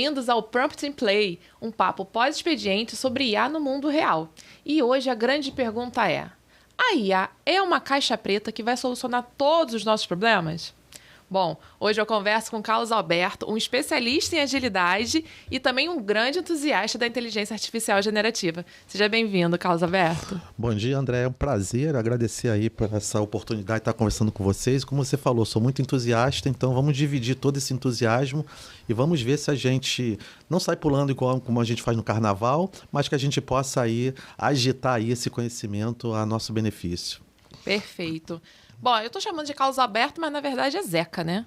bem-vindos ao Prompt and Play, um papo pós-expediente sobre IA no mundo real. E hoje a grande pergunta é: a IA é uma caixa preta que vai solucionar todos os nossos problemas? Bom, hoje eu converso com Carlos Alberto, um especialista em agilidade e também um grande entusiasta da inteligência artificial generativa. Seja bem-vindo, Carlos Alberto. Bom dia, André. É um prazer agradecer aí por essa oportunidade de estar conversando com vocês. Como você falou, sou muito entusiasta, então vamos dividir todo esse entusiasmo e vamos ver se a gente não sai pulando igual como a gente faz no carnaval, mas que a gente possa aí agitar aí esse conhecimento a nosso benefício. Perfeito. Bom, eu tô chamando de Carlos Alberto, mas na verdade é Zeca, né?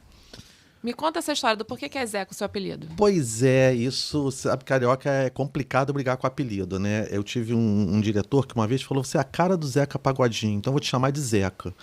Me conta essa história do porquê que é Zeca o seu apelido. Pois é, isso, sabe, carioca é complicado brigar com apelido, né? Eu tive um diretor que uma vez falou: você é a cara do Zeca Pagodinho, então eu vou te chamar de Zeca.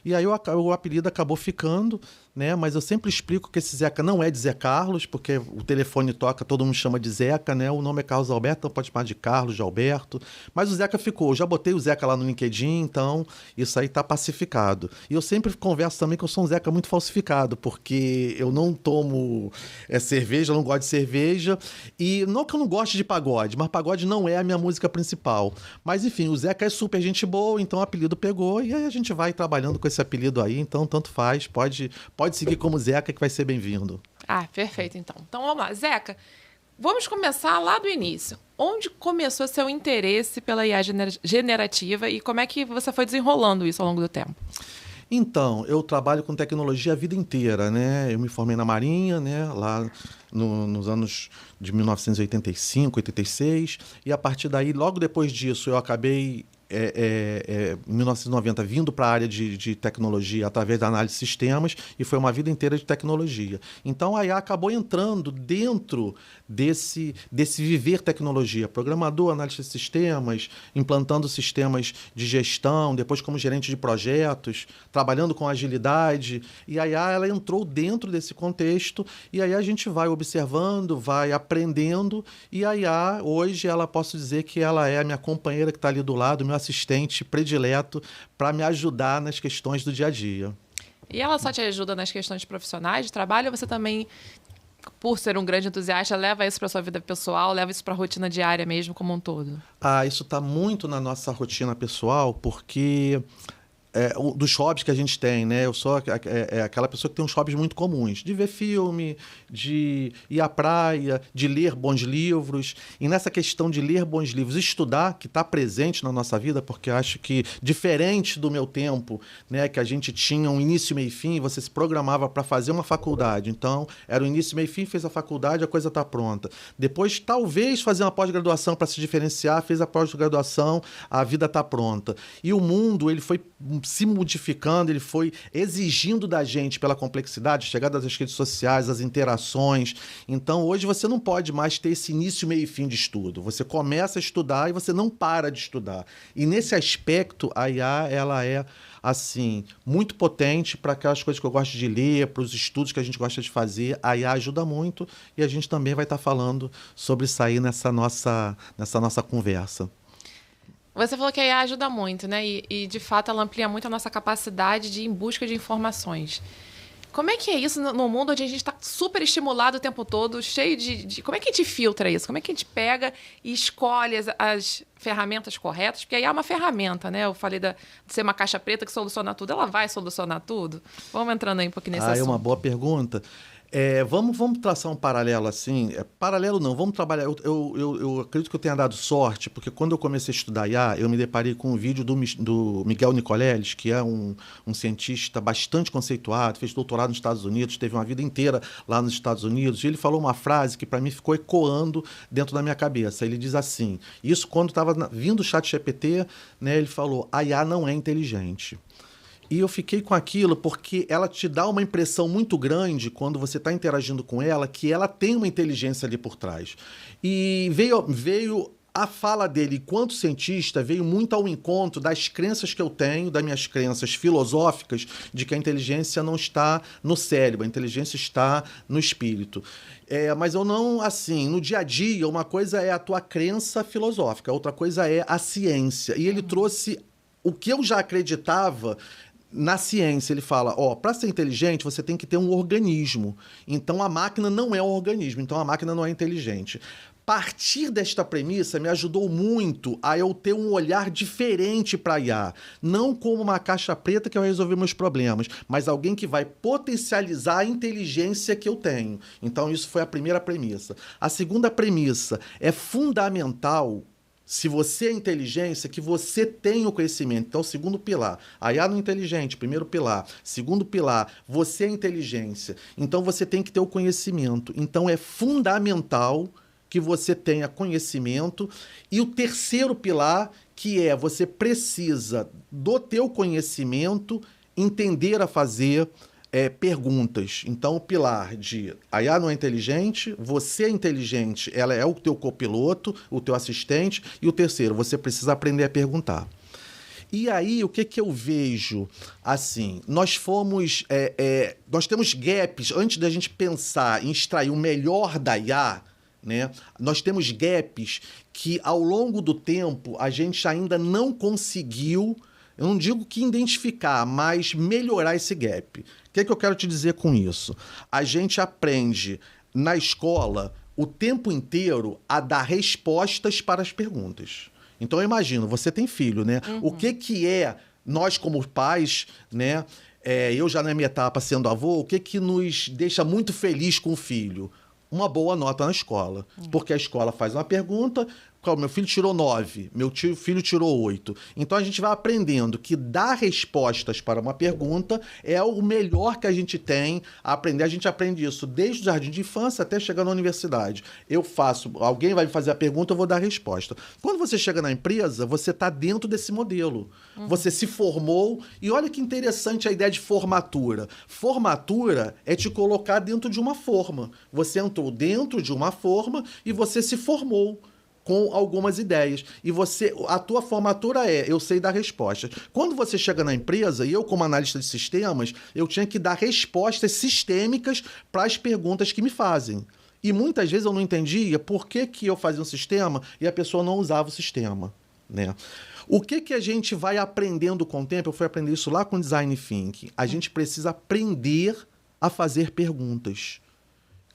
E aí o apelido acabou ficando, né? Mas eu sempre explico que esse Zeca não é de Zé Carlos, porque o telefone toca, todo mundo chama de Zeca, né? O nome é Carlos Alberto, então pode chamar de Carlos, de Alberto. Mas o Zeca ficou. Eu já botei o Zeca lá no LinkedIn, então isso aí tá pacificado. E eu sempre converso também que eu sou um Zeca muito falsificado, porque eu não tomo cerveja, eu não gosto de cerveja. E não que eu não goste de pagode, mas pagode não é a minha música principal. Mas enfim, o Zeca é super gente boa, então o apelido pegou e aí a gente vai trabalhando com esse apelido aí, então tanto faz, pode seguir como Zeca que vai ser bem-vindo. Ah, perfeito então. Então vamos lá, Zeca, vamos começar lá do início. Onde começou seu interesse pela IA generativa e como é que você foi desenrolando isso ao longo do tempo? Então, eu trabalho com tecnologia a vida inteira, né? Eu me formei na Marinha, né? Lá nos anos de 1985, 86, e a partir daí, logo depois disso, eu acabei em 1990 vindo para a área de tecnologia através da análise de sistemas e foi uma vida inteira de tecnologia. Então a IA acabou entrando dentro desse viver tecnologia, programador, analista de sistemas, implantando sistemas de gestão, depois como gerente de projetos, trabalhando com agilidade, e a IA ela entrou dentro desse contexto e aí a gente vai observando, vai aprendendo e a IA hoje ela posso dizer que ela é a minha companheira que está ali do lado, meu assistente predileto para me ajudar nas questões do dia a dia. E ela só te ajuda nas questões profissionais de trabalho ou você também, por ser um grande entusiasta, leva isso para sua vida pessoal, leva isso para a rotina diária mesmo como um todo? Isso está muito na nossa rotina pessoal, porque dos hobbies que a gente tem, né? Eu sou aquela pessoa que tem uns hobbies muito comuns, de ver filme, de ir à praia, de ler bons livros. E nessa questão de ler bons livros, estudar, que está presente na nossa vida, porque eu acho que, diferente do meu tempo, né, que a gente tinha um início, meio e fim, você se programava para fazer uma faculdade. Então, era o início, meio e fim, fez a faculdade, a coisa está pronta. Depois, talvez, fazer uma pós-graduação para se diferenciar, fez a pós-graduação, a vida está pronta. E o mundo, ele foi se modificando, ele foi exigindo da gente pela complexidade, chegada das redes sociais, as interações. Então, hoje você não pode mais ter esse início, meio e fim de estudo. Você começa a estudar e você não para de estudar. E nesse aspecto, a IA, ela é, assim, muito potente para aquelas coisas que eu gosto de ler, para os estudos que a gente gosta de fazer. A IA ajuda muito e a gente também vai estar falando sobre isso aí nessa nossa conversa. Você falou que a IA ajuda muito, né? E, de fato, ela amplia muito a nossa capacidade de ir em busca de informações. Como é que é isso no mundo onde a gente está super estimulado o tempo todo, cheio de... Como é que a gente filtra isso? Como é que a gente pega e escolhe as ferramentas corretas? Porque a IA é uma ferramenta, né? Eu falei de ser uma caixa preta que soluciona tudo. Ela vai solucionar tudo? Vamos entrando aí um pouquinho nesse assunto. É uma boa pergunta. Vamos traçar um paralelo assim. Paralelo não, vamos trabalhar. Eu acredito que eu tenha dado sorte, porque quando eu comecei a estudar IA, eu me deparei com um vídeo do Miguel Nicoleles, que é um cientista bastante conceituado, fez doutorado nos Estados Unidos, teve uma vida inteira lá nos Estados Unidos, e ele falou uma frase que para mim ficou ecoando dentro da minha cabeça. Ele diz assim, isso quando estava vindo o ChatGPT, né, ele falou: a IA não é inteligente. E eu fiquei com aquilo porque ela te dá uma impressão muito grande quando você está interagindo com ela, que ela tem uma inteligência ali por trás. E veio a fala dele, enquanto cientista, veio muito ao encontro das crenças que eu tenho, das minhas crenças filosóficas, de que a inteligência não está no cérebro, a inteligência está no espírito. Mas eu não, assim, no dia a dia, uma coisa é a tua crença filosófica, outra coisa é a ciência. E ele trouxe o que eu já acreditava na ciência, ele fala, para ser inteligente, você tem que ter um organismo. Então, a máquina não é um organismo, então a máquina não é inteligente. Partir desta premissa me ajudou muito a eu ter um olhar diferente para a IA. Não como uma caixa preta que vai resolver meus problemas, mas alguém que vai potencializar a inteligência que eu tenho. Então, isso foi a primeira premissa. A segunda premissa é fundamental. Se você é inteligência, que você tenha o conhecimento. Então, segundo pilar, a IA não é inteligente, primeiro pilar. Segundo pilar, você é inteligência. Então, você tem que ter o conhecimento. Então, é fundamental que você tenha conhecimento. E o terceiro pilar, que é você precisa do teu conhecimento entender a fazer perguntas. Então, o pilar de a IA não é inteligente, você é inteligente, ela é o teu copiloto, o teu assistente. E o terceiro, você precisa aprender a perguntar. E aí, o que eu vejo? Assim, nós temos gaps, antes da gente pensar em extrair o melhor da IA, né? Nós temos gaps que, ao longo do tempo, a gente ainda não conseguiu, eu não digo que identificar, mas melhorar esse gap. O que eu quero te dizer com isso? A gente aprende na escola o tempo inteiro a dar respostas para as perguntas. Então, eu imagino, você tem filho, né? Uhum. O que é, nós como pais, né? Eu já na minha etapa sendo avô, o que nos deixa muito feliz com o filho? Uma boa nota na escola. Porque a escola faz uma pergunta, meu filho tirou 9, filho tirou 8. Então a gente vai aprendendo que dar respostas para uma pergunta é o melhor que a gente tem a aprender. A gente aprende isso desde o jardim de infância até chegar na universidade. Alguém vai me fazer a pergunta, eu vou dar a resposta. Quando você chega na empresa, você está dentro desse modelo. Uhum. Você se formou, e olha que interessante a ideia de formatura. Formatura é te colocar dentro de uma forma. Você entrou dentro de uma forma e você se formou com algumas ideias. E a tua formatura eu sei dar respostas. Quando você chega na empresa, e eu como analista de sistemas, eu tinha que dar respostas sistêmicas para as perguntas que me fazem. E muitas vezes eu não entendia por que eu fazia um sistema e a pessoa não usava o sistema, né? O que a gente vai aprendendo com o tempo? Eu fui aprender isso lá com Design Thinking. A gente precisa aprender a fazer perguntas.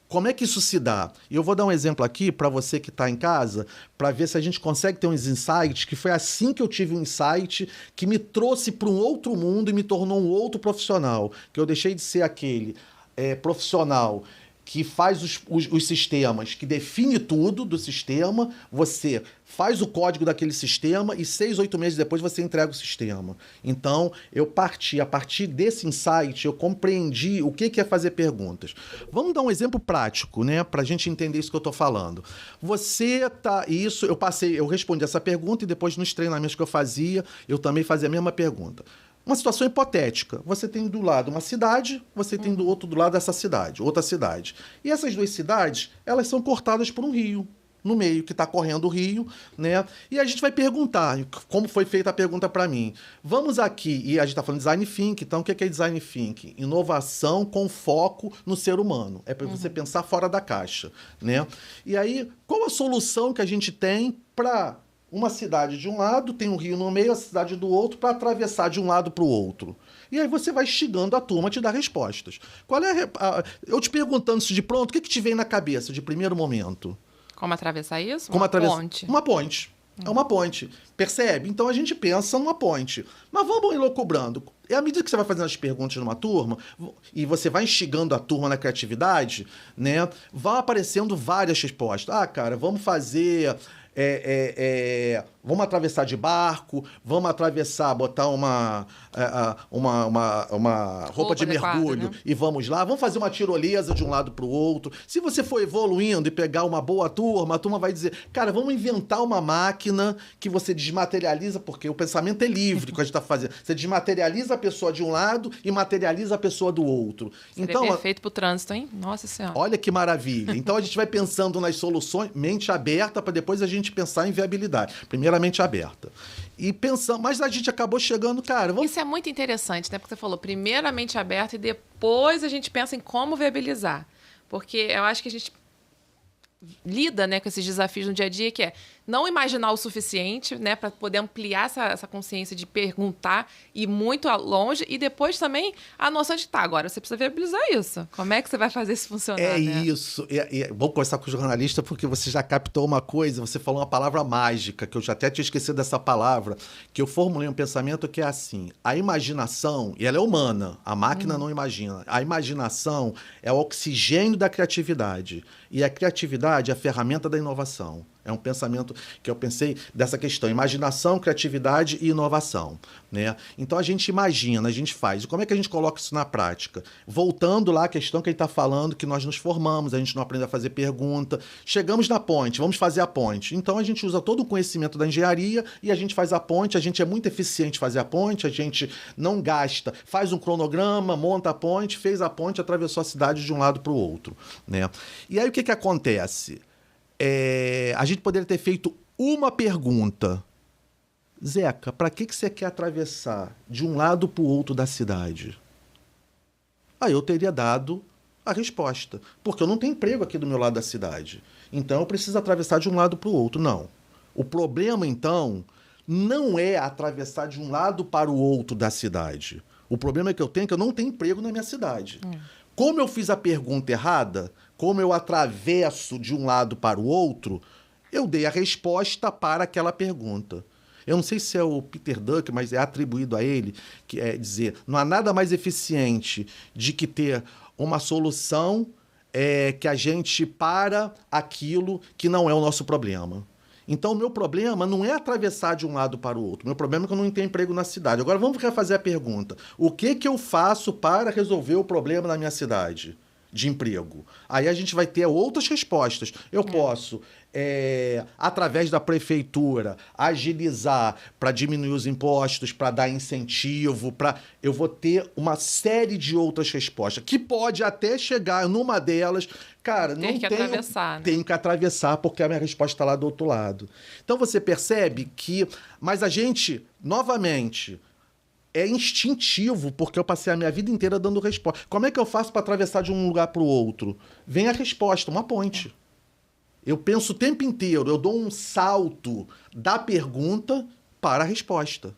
Como é que isso se dá? E eu vou dar um exemplo aqui para você que está em casa, para ver se a gente consegue ter uns insights, que foi assim que eu tive um insight que me trouxe para um outro mundo e me tornou um outro profissional. Que eu deixei de ser aquele profissional que faz os sistemas, que define tudo do sistema, você faz o código daquele sistema e 6, 8 meses depois você entrega o sistema. Então, a partir desse insight, eu compreendi o que é fazer perguntas. Vamos dar um exemplo prático, né, para a gente entender isso que eu estou falando. Eu respondi essa pergunta e depois nos treinamentos que eu fazia, eu também fazia a mesma pergunta. Uma situação hipotética. Você tem do lado uma cidade, você tem do outro do lado essa cidade, outra cidade. E essas duas cidades, elas são cortadas por um rio no meio, que está correndo o rio, né? E a gente vai perguntar, como foi feita a pergunta para mim. Vamos aqui, e a gente está falando de Design Thinking, então o que é Design Thinking? Inovação com foco no ser humano. É para você pensar fora da caixa, né? E aí, qual a solução que a gente tem para uma cidade de um lado, tem um rio no meio, a cidade do outro, para atravessar de um lado para o outro? E aí você vai instigando a turma a te dar respostas. Eu te perguntando isso de pronto, o que te vem na cabeça de primeiro momento? Como atravessar isso? Ponte? Uma ponte. É uma ponte. Percebe? Então a gente pensa numa ponte. Mas vamos elucubrando. E à medida que você vai fazendo as perguntas numa turma, e você vai instigando a turma na criatividade, né? Vão aparecendo várias respostas. Cara, vamos fazer... vamos atravessar de barco, vamos atravessar, botar uma roupa de mergulho, né? E vamos lá, vamos fazer uma tirolesa de um lado para o outro. Se você for evoluindo e pegar uma boa turma, a turma vai dizer, cara, vamos inventar uma máquina que você desmaterializa, porque o pensamento é livre que a gente está fazendo. Você desmaterializa a pessoa de um lado e materializa a pessoa do outro. Seria então, perfeito para o trânsito, hein? Nossa Senhora. Olha que maravilha. Então a gente vai pensando nas soluções, mente aberta, para depois a gente pensar em viabilidade. Primeiramente aberta. E pensando, mas a gente acabou chegando, cara... Isso é muito interessante, né? Porque você falou, primeiramente aberta e depois a gente pensa em como viabilizar. Porque eu acho que a gente lida, né, com esses desafios no dia a dia, que é, não imaginar o suficiente, né, para poder ampliar essa consciência de perguntar e ir muito longe, e depois também a noção de, tá, agora você precisa viabilizar isso. Como é que você vai fazer isso funcionar, É né? isso. Vou conversar com o jornalista porque você já captou uma coisa, você falou uma palavra mágica, que eu já até tinha esquecido dessa palavra, que eu formulei um pensamento que é assim, a imaginação, e ela é humana, a máquina não imagina, a imaginação é o oxigênio da criatividade, e a criatividade é a ferramenta da inovação. É um pensamento que eu pensei dessa questão, imaginação, criatividade e inovação, né? Então a gente imagina, a gente faz. E como é que a gente coloca isso na prática? Voltando lá à questão que ele está falando, que nós nos formamos, a gente não aprende a fazer pergunta. Chegamos na ponte, vamos fazer a ponte. Então a gente usa todo o conhecimento da engenharia e a gente faz a ponte, a gente é muito eficiente em fazer a ponte, a gente não gasta, faz um cronograma, monta a ponte, fez a ponte, atravessou a cidade de um lado para o outro, né? E aí o que acontece? A gente poderia ter feito uma pergunta. Zeca, para que você quer atravessar de um lado para o outro da cidade? Aí eu teria dado a resposta. Porque eu não tenho emprego aqui do meu lado da cidade. Então eu preciso atravessar de um lado para o outro. Não. O problema, então, não é atravessar de um lado para o outro da cidade. O problema que eu tenho é que eu não tenho emprego na minha cidade. Como eu fiz a pergunta errada, como eu atravesso de um lado para o outro, eu dei a resposta para aquela pergunta. Eu não sei se é o Peter Drucker, mas é atribuído a ele, que é dizer, não há nada mais eficiente de que ter uma solução que a gente para aquilo que não é o nosso problema. Então, o meu problema não é atravessar de um lado para o outro. O meu problema é que eu não tenho emprego na cidade. Agora, vamos refazer a pergunta. O que eu faço para resolver o problema na minha cidade de emprego? Aí a gente vai ter outras respostas. Eu posso, através da prefeitura, agilizar para diminuir os impostos, para dar incentivo, eu vou ter uma série de outras respostas, que pode até chegar numa delas, cara, não tenho atravessar, né? Tenho que atravessar, porque a minha resposta está lá do outro lado. Então você percebe que... Mas a gente, novamente... É instintivo, porque eu passei a minha vida inteira dando resposta. Como é que eu faço para atravessar de um lugar para o outro? Vem a resposta, uma ponte. Eu penso o tempo inteiro, eu dou um salto da pergunta para a resposta.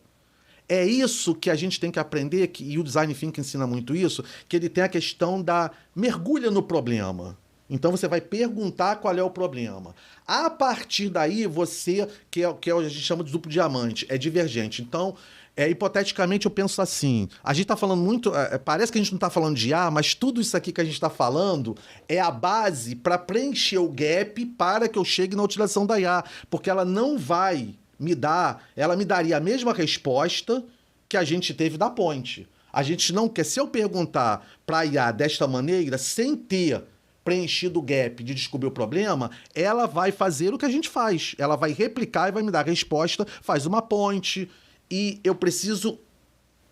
É isso que a gente tem que aprender, e o Design Thinking ensina muito isso, que ele tem a questão da mergulha no problema. Então você vai perguntar qual é o problema. A partir daí, você, que a gente chama de duplo diamante, é divergente. Então... hipoteticamente, eu penso assim, a gente está falando muito, parece que a gente não está falando de IA, mas tudo isso aqui que a gente está falando é a base para preencher o gap para que eu chegue na utilização da IA, porque ela não vai me dar, ela me daria a mesma resposta que a gente teve da ponte. A gente não quer, se eu perguntar para a IA desta maneira, sem ter preenchido o gap de descobrir o problema, ela vai fazer o que a gente faz, ela vai replicar e vai me dar a resposta, faz uma ponte... E eu preciso,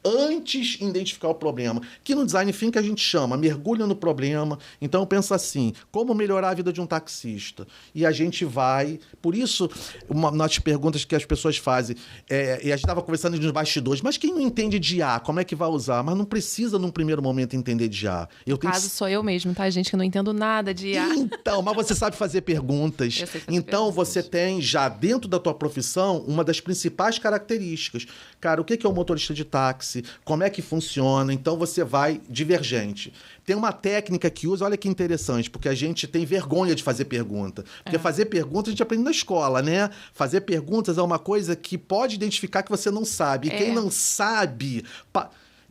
antes, identificar o problema. Que no Design Thinking a gente chama, mergulha no problema. Então eu penso assim, como melhorar a vida de um taxista? E a gente vai... Por isso, uma das perguntas que as pessoas fazem, e a gente estava conversando nos bastidores, mas quem não entende de IA, como é que vai usar? Mas não precisa, num primeiro momento, entender de IA. No caso, sou eu mesmo, tá, gente? Que não entendo nada de IA. Então, mas você sabe fazer perguntas. Eu sei fazer então, perguntas. você tem já dentro da tua profissão uma das principais características. Cara, o que é um motorista de táxi? Como é que funciona? Então, você vai divergente. Tem uma técnica que usa, olha que interessante, porque a gente tem vergonha de fazer pergunta. Porque fazer perguntas a gente aprende na escola, né? Fazer perguntas é uma coisa que pode identificar que você não sabe. E quem não sabe...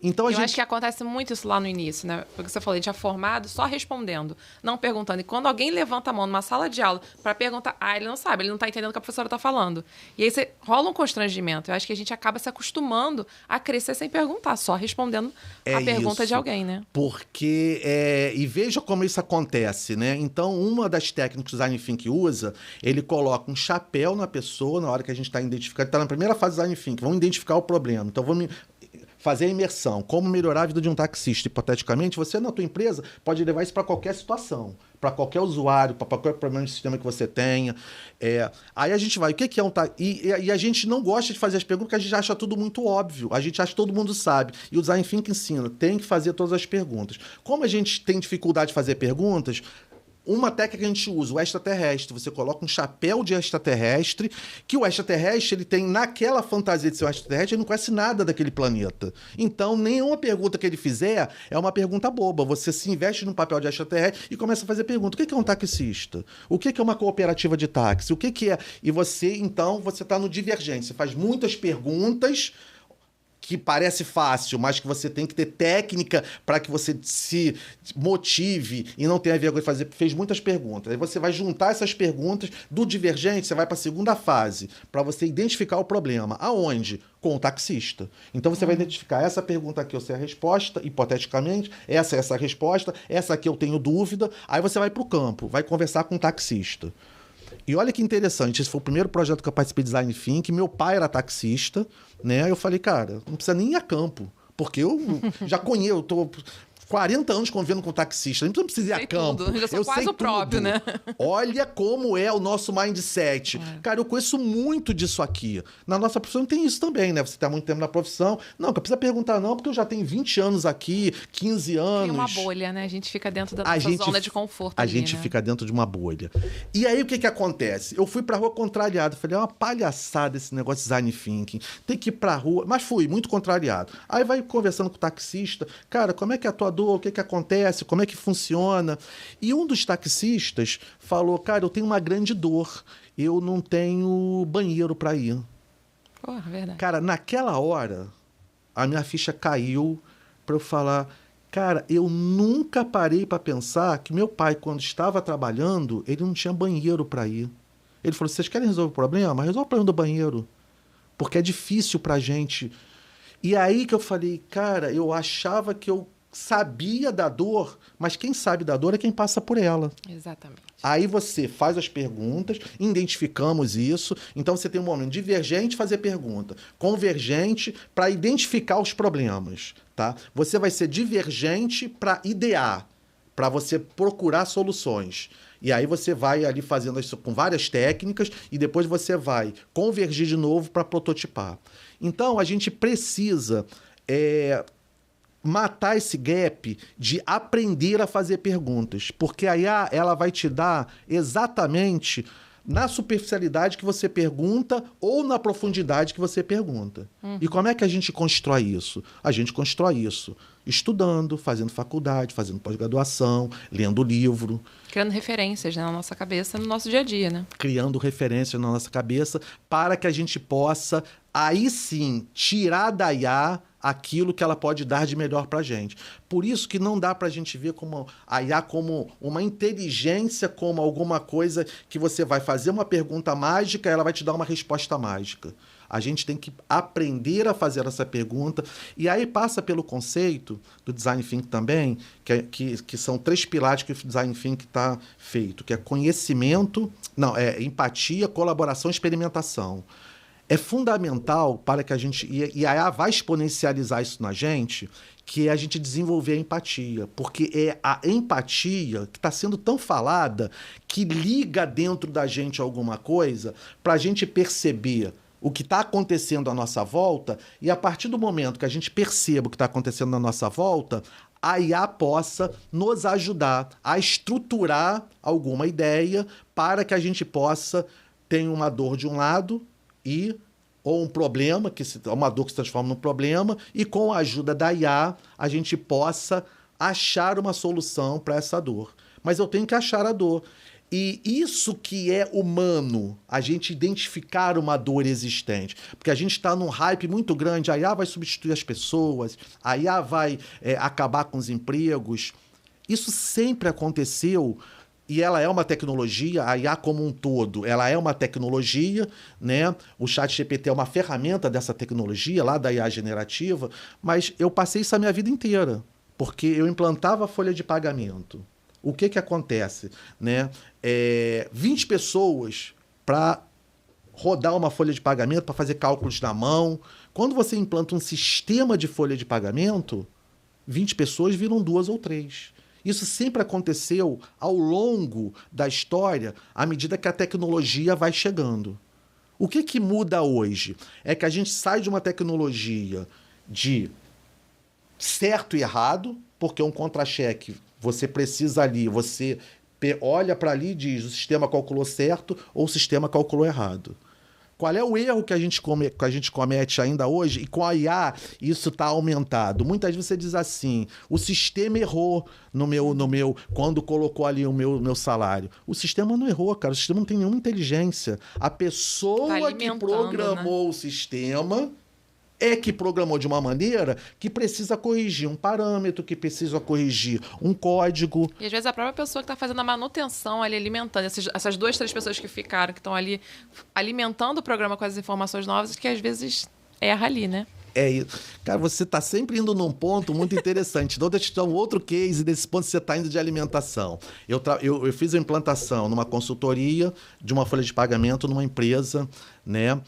Então, Eu acho que acontece muito isso lá no início, né? Porque você falou, a gente é formado só respondendo, não perguntando. E quando alguém levanta a mão numa sala de aula para perguntar, ele não sabe, ele não está entendendo o que a professora está falando. E aí rola um constrangimento. Eu acho que a gente acaba se acostumando a crescer sem perguntar, só respondendo a pergunta de alguém, né? Porque, e veja como isso acontece, né? Então, uma das técnicas que o Design Thinking usa, ele coloca um chapéu na pessoa na hora que a gente está identificando, está na primeira fase do Design Thinking, vamos identificar o problema. Então, vamos fazer a imersão, como melhorar a vida de um taxista. Hipoteticamente, você na tua empresa pode levar isso para qualquer situação, para qualquer usuário, para qualquer problema de sistema que você tenha. Aí a gente vai, o que é um taxista? E a gente não gosta de fazer as perguntas porque a gente acha tudo muito óbvio, a gente acha que todo mundo sabe. E o Design Thinking ensina, tem que fazer todas as perguntas. Como a gente tem dificuldade de fazer perguntas, uma técnica que a gente usa, o extraterrestre. Você coloca um chapéu de extraterrestre, que o extraterrestre, ele tem naquela fantasia de ser um extraterrestre, ele não conhece nada daquele planeta. Então, nenhuma pergunta que ele fizer é uma pergunta boba. Você se investe num papel de extraterrestre e começa a fazer pergunta. O que é um taxista? O que é uma cooperativa de táxi? O que é... E você, então, você está no divergente. Você faz muitas perguntas que parece fácil, mas que você tem que ter técnica para que você se motive e não tenha vergonha de fazer. Fez muitas perguntas. Aí você vai juntar essas perguntas do divergente, você vai para a segunda fase, para você identificar o problema. Aonde? Com o taxista. Então você vai identificar essa pergunta aqui, eu sei a resposta, hipoteticamente, essa resposta, essa aqui eu tenho dúvida, aí você vai para o campo, vai conversar com o taxista. E olha que interessante, esse foi o primeiro projeto que eu participei de Design Thinking, meu pai era taxista, né? Eu falei, cara, não precisa nem ir a campo, porque eu já conheço, eu tô 40 anos convivendo com taxista, não precisa ir a campo. Tudo. Já sou eu quase sei o próprio, tudo. né? Olha como é o nosso mindset. Cara, eu conheço muito disso aqui. Na nossa profissão tem isso também, né? Você tá há muito tempo na profissão. Não, não precisa perguntar não, porque eu já tenho 20 anos aqui, 15 anos. Tem uma bolha, né? A gente fica dentro da nossa zona de conforto A ali, gente né? fica dentro de uma bolha. E aí, o que acontece? Eu fui pra rua contrariado. Falei, é uma palhaçada esse negócio de design thinking. Tem que ir pra rua. Mas fui, muito contrariado. Aí vai conversando com o taxista. Cara, como é que é a tua dor? O que acontece? Como é que funciona? E um dos taxistas falou, cara, eu tenho uma grande dor. Eu não tenho banheiro pra ir. Porra, verdade. Cara, naquela hora, a minha ficha caiu pra eu falar, cara, eu nunca parei pra pensar que meu pai, quando estava trabalhando, ele não tinha banheiro pra ir. Ele falou, vocês querem resolver o problema? Resolve o problema do banheiro. Porque é difícil pra gente. E aí que eu falei, cara, eu achava que eu sabia da dor, mas quem sabe da dor é quem passa por ela. Exatamente. Aí você faz as perguntas, identificamos isso, então você tem um momento divergente, fazer pergunta, convergente para identificar os problemas, tá? Você vai ser divergente para idear, para você procurar soluções. E aí você vai ali fazendo isso com várias técnicas e depois você vai convergir de novo para prototipar. Então a gente precisa matar esse gap de aprender a fazer perguntas, porque aí ela vai te dar exatamente na superficialidade que você pergunta ou na profundidade que você pergunta. E como é que a gente constrói isso? A gente constrói isso estudando, fazendo faculdade, fazendo pós-graduação, lendo livro. Criando referências, né, na nossa cabeça, no nosso dia a dia, né? Criando referências na nossa cabeça para que a gente possa, aí sim, tirar da IA aquilo que ela pode dar de melhor para a gente. Por isso que não dá para a gente ver como a IA como uma inteligência, como alguma coisa que você vai fazer uma pergunta mágica e ela vai te dar uma resposta mágica. A gente tem que aprender a fazer essa pergunta. E aí passa pelo conceito do Design Thinking também, que são 3 pilares que o Design Thinking está feito, que é conhecimento, empatia, colaboração e experimentação. É fundamental para que a gente... E a IA vai exponencializar isso na gente, que é a gente desenvolver a empatia. Porque é a empatia que está sendo tão falada que liga dentro da gente alguma coisa para a gente perceber o que está acontecendo à nossa volta e a partir do momento que a gente perceba o que está acontecendo à nossa volta, a IA possa nos ajudar a estruturar alguma ideia para que a gente possa ter uma dor de um lado ou um problema, uma dor que se transforma num problema, e com a ajuda da IA a gente possa achar uma solução para essa dor. Mas eu tenho que achar a dor. E isso que é humano, a gente identificar uma dor existente. Porque a gente está num hype muito grande, a IA vai substituir as pessoas, a IA vai acabar com os empregos. Isso sempre aconteceu e ela é uma tecnologia, a IA como um todo, ela é uma tecnologia, né? O ChatGPT é uma ferramenta dessa tecnologia, lá da IA generativa, mas eu passei isso a minha vida inteira, porque eu implantava a folha de pagamento. O que acontece? Né? 20 pessoas para rodar uma folha de pagamento, para fazer cálculos na mão. Quando você implanta um sistema de folha de pagamento, 20 pessoas viram 2 ou 3. Isso sempre aconteceu ao longo da história, à medida que a tecnologia vai chegando. O que muda hoje? É que a gente sai de uma tecnologia de certo e errado, porque um contra-cheque, você precisa ali, você olha para ali e diz, o sistema calculou certo ou o sistema calculou errado. Qual é o erro que a gente comete ainda hoje? E com a IA isso está aumentado. Muitas vezes você diz assim, o sistema errou quando colocou ali o meu salário. O sistema não errou, cara. O sistema não tem nenhuma inteligência. A pessoa que programou, né, o sistema que programou de uma maneira que precisa corrigir um parâmetro, que precisa corrigir um código. E às vezes a própria pessoa que está fazendo a manutenção ali, alimentando, essas 2, 3 pessoas que ficaram, que estão ali alimentando o programa com as informações novas, que às vezes erra ali, né? É isso. Cara, você está sempre indo num ponto muito interessante. Então, deixa eu te dar um outro case desse ponto que você está indo de alimentação. Eu fiz a implantação numa consultoria de uma folha de pagamento numa empresa, né?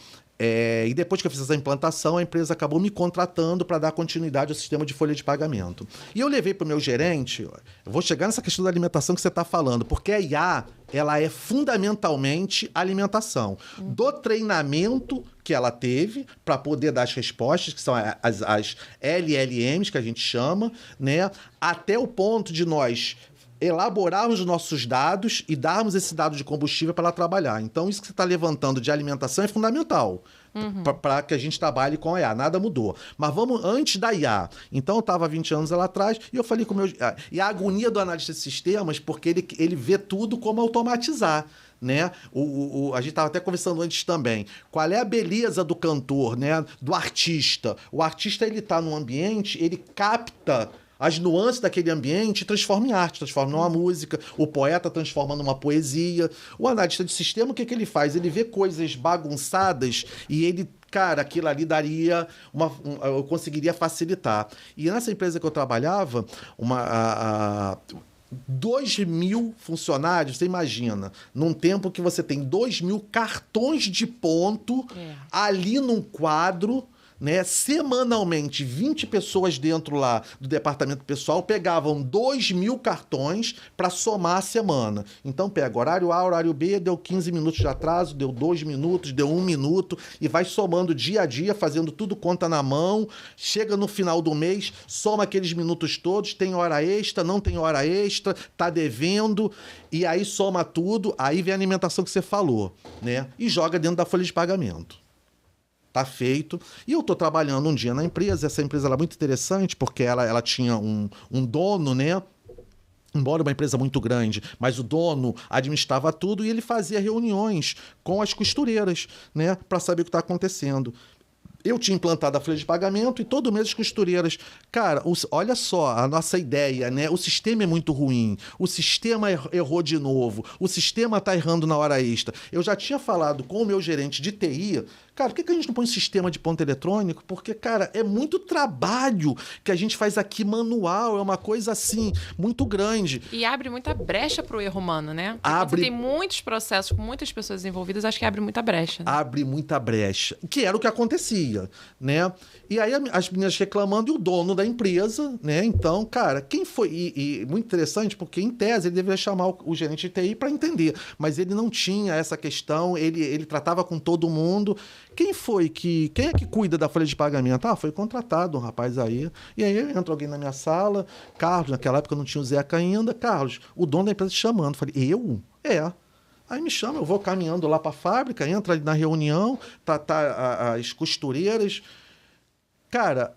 E depois que eu fiz essa implantação, a empresa acabou me contratando para dar continuidade ao sistema de folha de pagamento. E eu levei para o meu gerente, eu vou chegar nessa questão da alimentação que você está falando, porque a IA, ela é fundamentalmente alimentação. Do treinamento que ela teve para poder dar as respostas, que são as LLMs, que a gente chama, né? Até o ponto de nós elaborarmos os nossos dados e darmos esse dado de combustível para ela trabalhar. Então, isso que você está levantando de alimentação é fundamental para que a gente trabalhe com a IA. Nada mudou. Mas vamos antes da IA. Então, eu estava 20 anos lá atrás e eu falei com o meu... E a agonia do analista de sistemas, porque ele vê tudo como automatizar. Né? A gente estava até conversando antes também. Qual é a beleza do cantor, né? Do artista? O artista, ele está num ambiente, ele capta as nuances daquele ambiente, transforma em arte, transforma numa música. O poeta transforma numa poesia. O analista de sistema, o que ele faz? Ele vê coisas bagunçadas e ele... Cara, aquilo ali daria eu conseguiria facilitar. E nessa empresa que eu trabalhava, 2.000 funcionários, você imagina, num tempo que você tem 2.000 cartões de ponto ali num quadro, né? Semanalmente, 20 pessoas dentro lá do departamento pessoal pegavam 2.000 cartões para somar a semana. Então pega horário A, horário B, deu 15 minutos de atraso, deu 2 minutos, deu 1 minuto e vai somando dia a dia, fazendo tudo conta na mão. Chega no final do mês, soma aqueles minutos todos, tem hora extra, não tem hora extra, tá devendo, e aí soma tudo, aí vem a alimentação que você falou, né? E joga dentro da folha de pagamento. Tá feito. E eu tô trabalhando um dia na empresa. Essa empresa era muito interessante porque ela tinha um dono, né? Embora uma empresa muito grande, mas o dono administrava tudo e ele fazia reuniões com as costureiras, né? Para saber o que está acontecendo. Eu tinha implantado a folha de pagamento e todo mês as costureiras... Cara, olha só a nossa ideia, né? O sistema é muito ruim. O sistema errou de novo. O sistema tá errando na hora extra. Eu já tinha falado com o meu gerente de TI... Cara, por que a gente não põe um sistema de ponto eletrônico? Porque, cara, é muito trabalho que a gente faz aqui manual. É uma coisa, assim, muito grande. E abre muita brecha para o erro humano, né? Porque você tem muitos processos com muitas pessoas envolvidas, acho que abre muita brecha. Né? Abre muita brecha. Que era o que acontecia, né? E aí as meninas reclamando e o dono da empresa, né? Então, cara, quem foi... E muito interessante, porque em tese ele deveria chamar o gerente de TI para entender. Mas ele não tinha essa questão, ele tratava com todo mundo... Quem é que cuida da folha de pagamento? Foi contratado um rapaz aí. E aí entra alguém na minha sala. Carlos, naquela época não tinha o Zeca ainda. Carlos, o dono da empresa te chamando. Falei, eu? Aí me chama, eu vou caminhando lá para a fábrica, entra ali na reunião, tá as costureiras. Cara,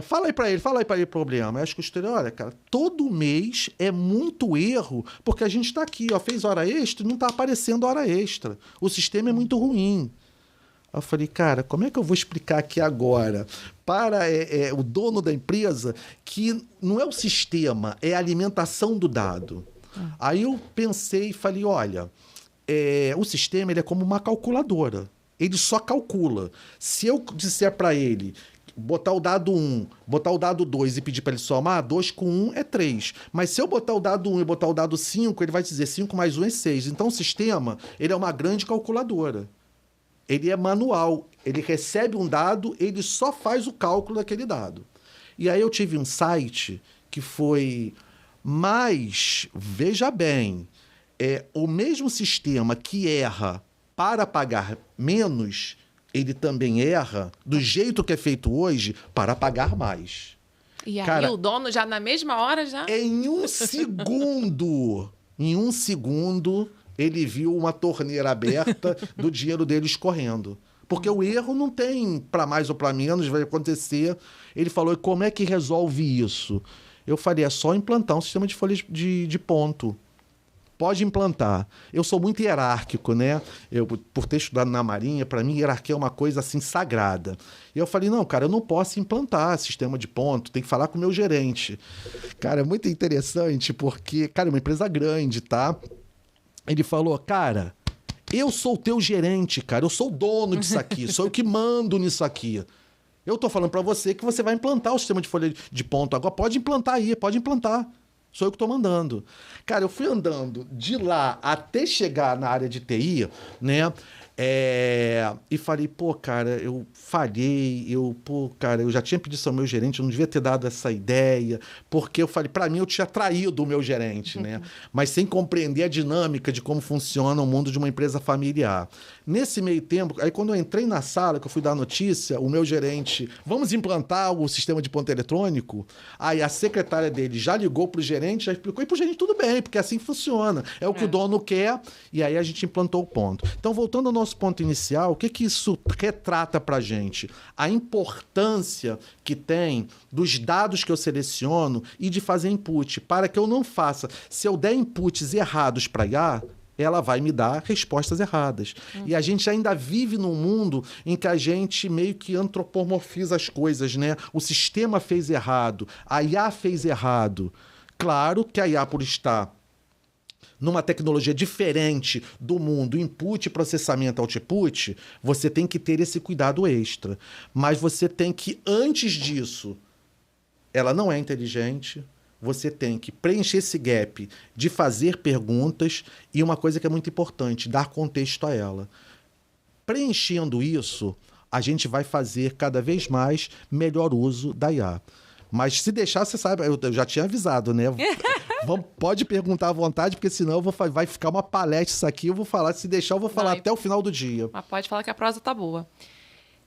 fala aí para ele o problema. Aí as costureiras, olha, cara, todo mês é muito erro, porque a gente está aqui, fez hora extra e não está aparecendo hora extra. O sistema é muito ruim. Eu falei, cara, como é que eu vou explicar aqui agora para o dono da empresa que não é o sistema, é a alimentação do dado? Aí eu pensei e falei, olha, o sistema ele é como uma calculadora. Ele só calcula. Se eu disser para ele botar o dado 1, botar o dado 2 e pedir para ele somar, 2 com 1 é 3. Mas se eu botar o dado 1 e botar o dado 5, ele vai dizer 5 mais 1 é 6. Então o sistema ele é uma grande calculadora. Ele é manual, ele recebe um dado, ele só faz o cálculo daquele dado. E aí eu tive um site que foi... Mas, veja bem, o mesmo sistema que erra para pagar menos, ele também erra, do jeito que é feito hoje, para pagar mais. E aí o dono já na mesma hora já... Em um segundo... Em um segundo, ele viu uma torneira aberta do dinheiro dele escorrendo. Porque o erro não tem para mais ou para menos, vai acontecer. Ele falou, e como é que resolve isso? Eu falei, é só implantar um sistema de folhas de ponto. Pode implantar. Eu sou muito hierárquico, né? Por ter estudado na Marinha, para mim, hierarquia é uma coisa assim sagrada. E eu falei, não, cara, eu não posso implantar sistema de ponto, tem que falar com o meu gerente. Cara, é muito interessante porque, cara, é uma empresa grande, tá? Ele falou, cara, eu sou o teu gerente, cara, eu sou o dono disso aqui, sou eu que mando nisso aqui. Eu tô falando para você que você vai implantar o sistema de folha de ponto. Agora pode implantar aí, pode implantar. Sou eu que estou mandando. Cara, eu fui andando de lá até chegar na área de TI, né? E falei, pô, cara, eu falhei, cara, eu já tinha pedido isso ao meu gerente, eu não devia ter dado essa ideia, porque eu falei, para mim eu tinha traído o meu gerente, né? Mas sem compreender a dinâmica de como funciona o mundo de uma empresa familiar. Nesse meio tempo, aí quando eu entrei na sala, que eu fui dar a notícia, o meu gerente, vamos implantar o sistema de ponto eletrônico? Aí a secretária dele já ligou pro gerente, já explicou, e pro gerente tudo bem, porque assim funciona. É o que o dono quer, e aí a gente implantou o ponto. Então, voltando ao nosso ponto inicial, o que que isso retrata pra gente? A importância que tem dos dados que eu seleciono e de fazer input, para que eu não faça. Se eu der inputs errados para IA, ela vai me dar respostas erradas. E a gente ainda vive num mundo em que a gente meio que antropomorfiza as coisas, né? O sistema fez errado, a IA fez errado. Claro que a IA, por estar numa tecnologia diferente do mundo, input, processamento, output, você tem que ter esse cuidado extra. Mas você tem que, antes disso, ela não é inteligente, você tem que preencher esse gap de fazer perguntas e uma coisa que é muito importante, dar contexto a ela. Preenchendo isso, a gente vai fazer cada vez mais melhor uso da IA. Mas se deixar, você sabe, eu já tinha avisado, né? Pode perguntar à vontade, porque senão vai ficar uma palestra isso aqui. Eu vou falar, se deixar, eu vou falar até o final do dia. Mas pode falar que a prosa tá boa.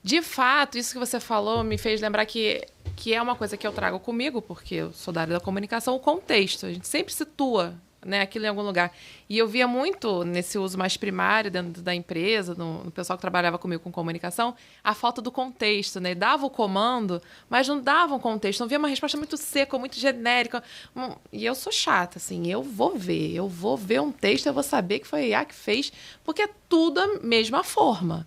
De fato, isso que você falou me fez lembrar que é uma coisa que eu trago comigo, porque eu sou da área da comunicação, o contexto. A gente sempre situa, né, aquilo em algum lugar. E eu via muito nesse uso mais primário dentro da empresa, no pessoal que trabalhava comigo com comunicação, a falta do contexto, né? Dava o comando, mas não dava um contexto. Não via uma resposta muito seca, muito genérica. E eu sou chata, assim, eu vou ver um texto, eu vou saber que foi a IA que fez, porque é tudo a mesma forma.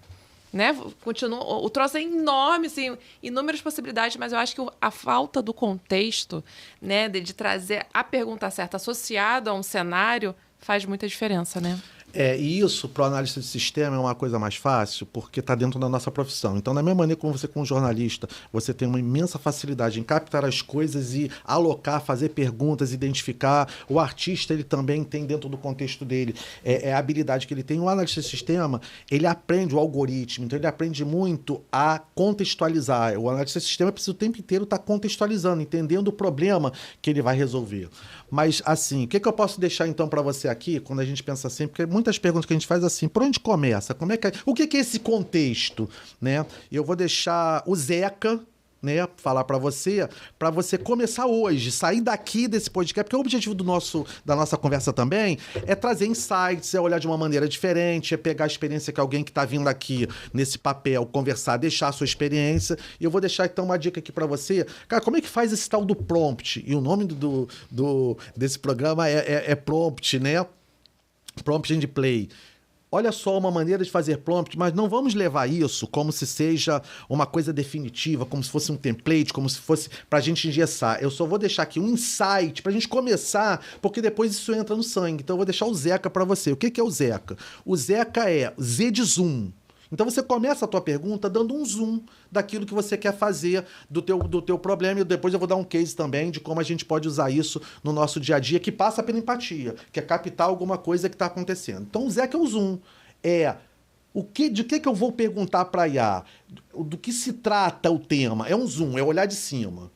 Né? O troço é enorme, assim, inúmeras possibilidades, mas eu acho que a falta do contexto, né, de trazer a pergunta certa associada a um cenário faz muita diferença, né? E isso, para o analista de sistema, é uma coisa mais fácil, porque está dentro da nossa profissão. Então, da mesma maneira como você, como jornalista, você tem uma imensa facilidade em captar as coisas e alocar, fazer perguntas, identificar. O artista, ele também tem dentro do contexto dele a habilidade que ele tem. O analista de sistema, ele aprende o algoritmo, então ele aprende muito a contextualizar. O analista de sistema precisa o tempo inteiro estar contextualizando, entendendo o problema que ele vai resolver. Mas, assim, o que eu posso deixar, então, para você aqui, quando a gente pensa assim, porque muitas perguntas que a gente faz assim, por onde começa? Como é que o que é esse contexto? Né? Eu vou deixar o Zeca, né, falar para você começar hoje, sair daqui desse podcast, porque o objetivo da nossa conversa também é trazer insights, é olhar de uma maneira diferente, é pegar a experiência que alguém que está vindo aqui nesse papel, conversar, deixar a sua experiência, e eu vou deixar então uma dica aqui para você. Cara, como é que faz esse tal do prompt? E o nome desse programa é prompt, né? Prompt and play. Olha só uma maneira de fazer prompt, mas não vamos levar isso como se seja uma coisa definitiva, como se fosse um template, como se fosse pra gente engessar. Eu só vou deixar aqui um insight pra gente começar, porque depois isso entra no sangue. Então eu vou deixar o Zeca pra você. O que é o Zeca? O Zeca é Z de zoom. Então você começa a tua pergunta dando um zoom daquilo que você quer fazer do teu problema, e depois eu vou dar um case também de como a gente pode usar isso no nosso dia a dia, que passa pela empatia, que é captar alguma coisa que está acontecendo. Então o Zeca é o zoom. De que eu vou perguntar para a IA? Do que se trata o tema? É um zoom, é olhar de cima.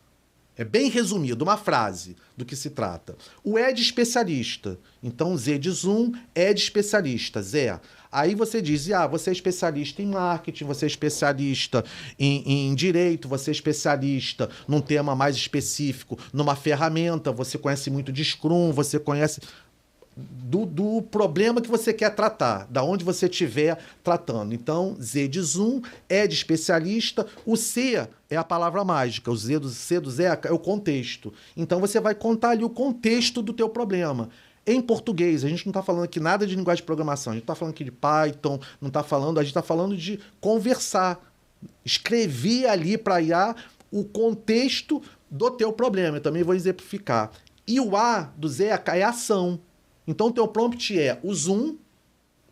É bem resumido, uma frase do que se trata. O E de especialista. Então, Z de zoom, E de especialista, Zé. Aí você diz, você é especialista em marketing, você é especialista em direito, você é especialista num tema mais específico, numa ferramenta, você conhece muito de Scrum, você conhece... do problema que você quer tratar, da onde você estiver tratando. Então, Z de zoom, E de especialista, o C é a palavra mágica, o C do Zeca é o contexto. Então, você vai contar ali o contexto do teu problema. Em português, a gente não está falando aqui nada de linguagem de programação, a gente está falando aqui de Python, a gente está falando de conversar. Escrever ali para IA o contexto do teu problema. Eu também vou exemplificar. E o A do Zeca é ação. Então, o teu prompt é o zoom,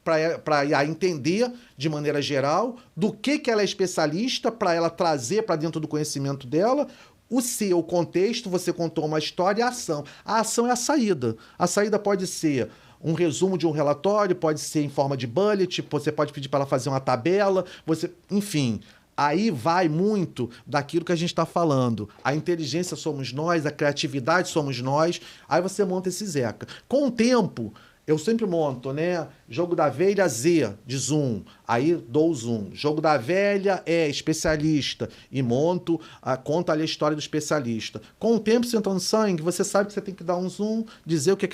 para a IA entender de maneira geral do que ela é especialista, para ela trazer para dentro do conhecimento dela. O C, o contexto, você contou uma história, e a ação. A ação é a saída. A saída pode ser um resumo de um relatório, pode ser em forma de bullet, você pode pedir para ela fazer uma tabela, enfim. Aí vai muito daquilo que a gente está falando. A inteligência somos nós, a criatividade somos nós. Aí você monta esse Zeca. Com o tempo, eu sempre monto, né? Jogo da velha, Z, de zoom. Aí dou o zoom. Jogo da velha é especialista. E monto, conta ali a história do especialista. Com o tempo, você entra no sangue, você sabe que você tem que dar um zoom, dizer o que é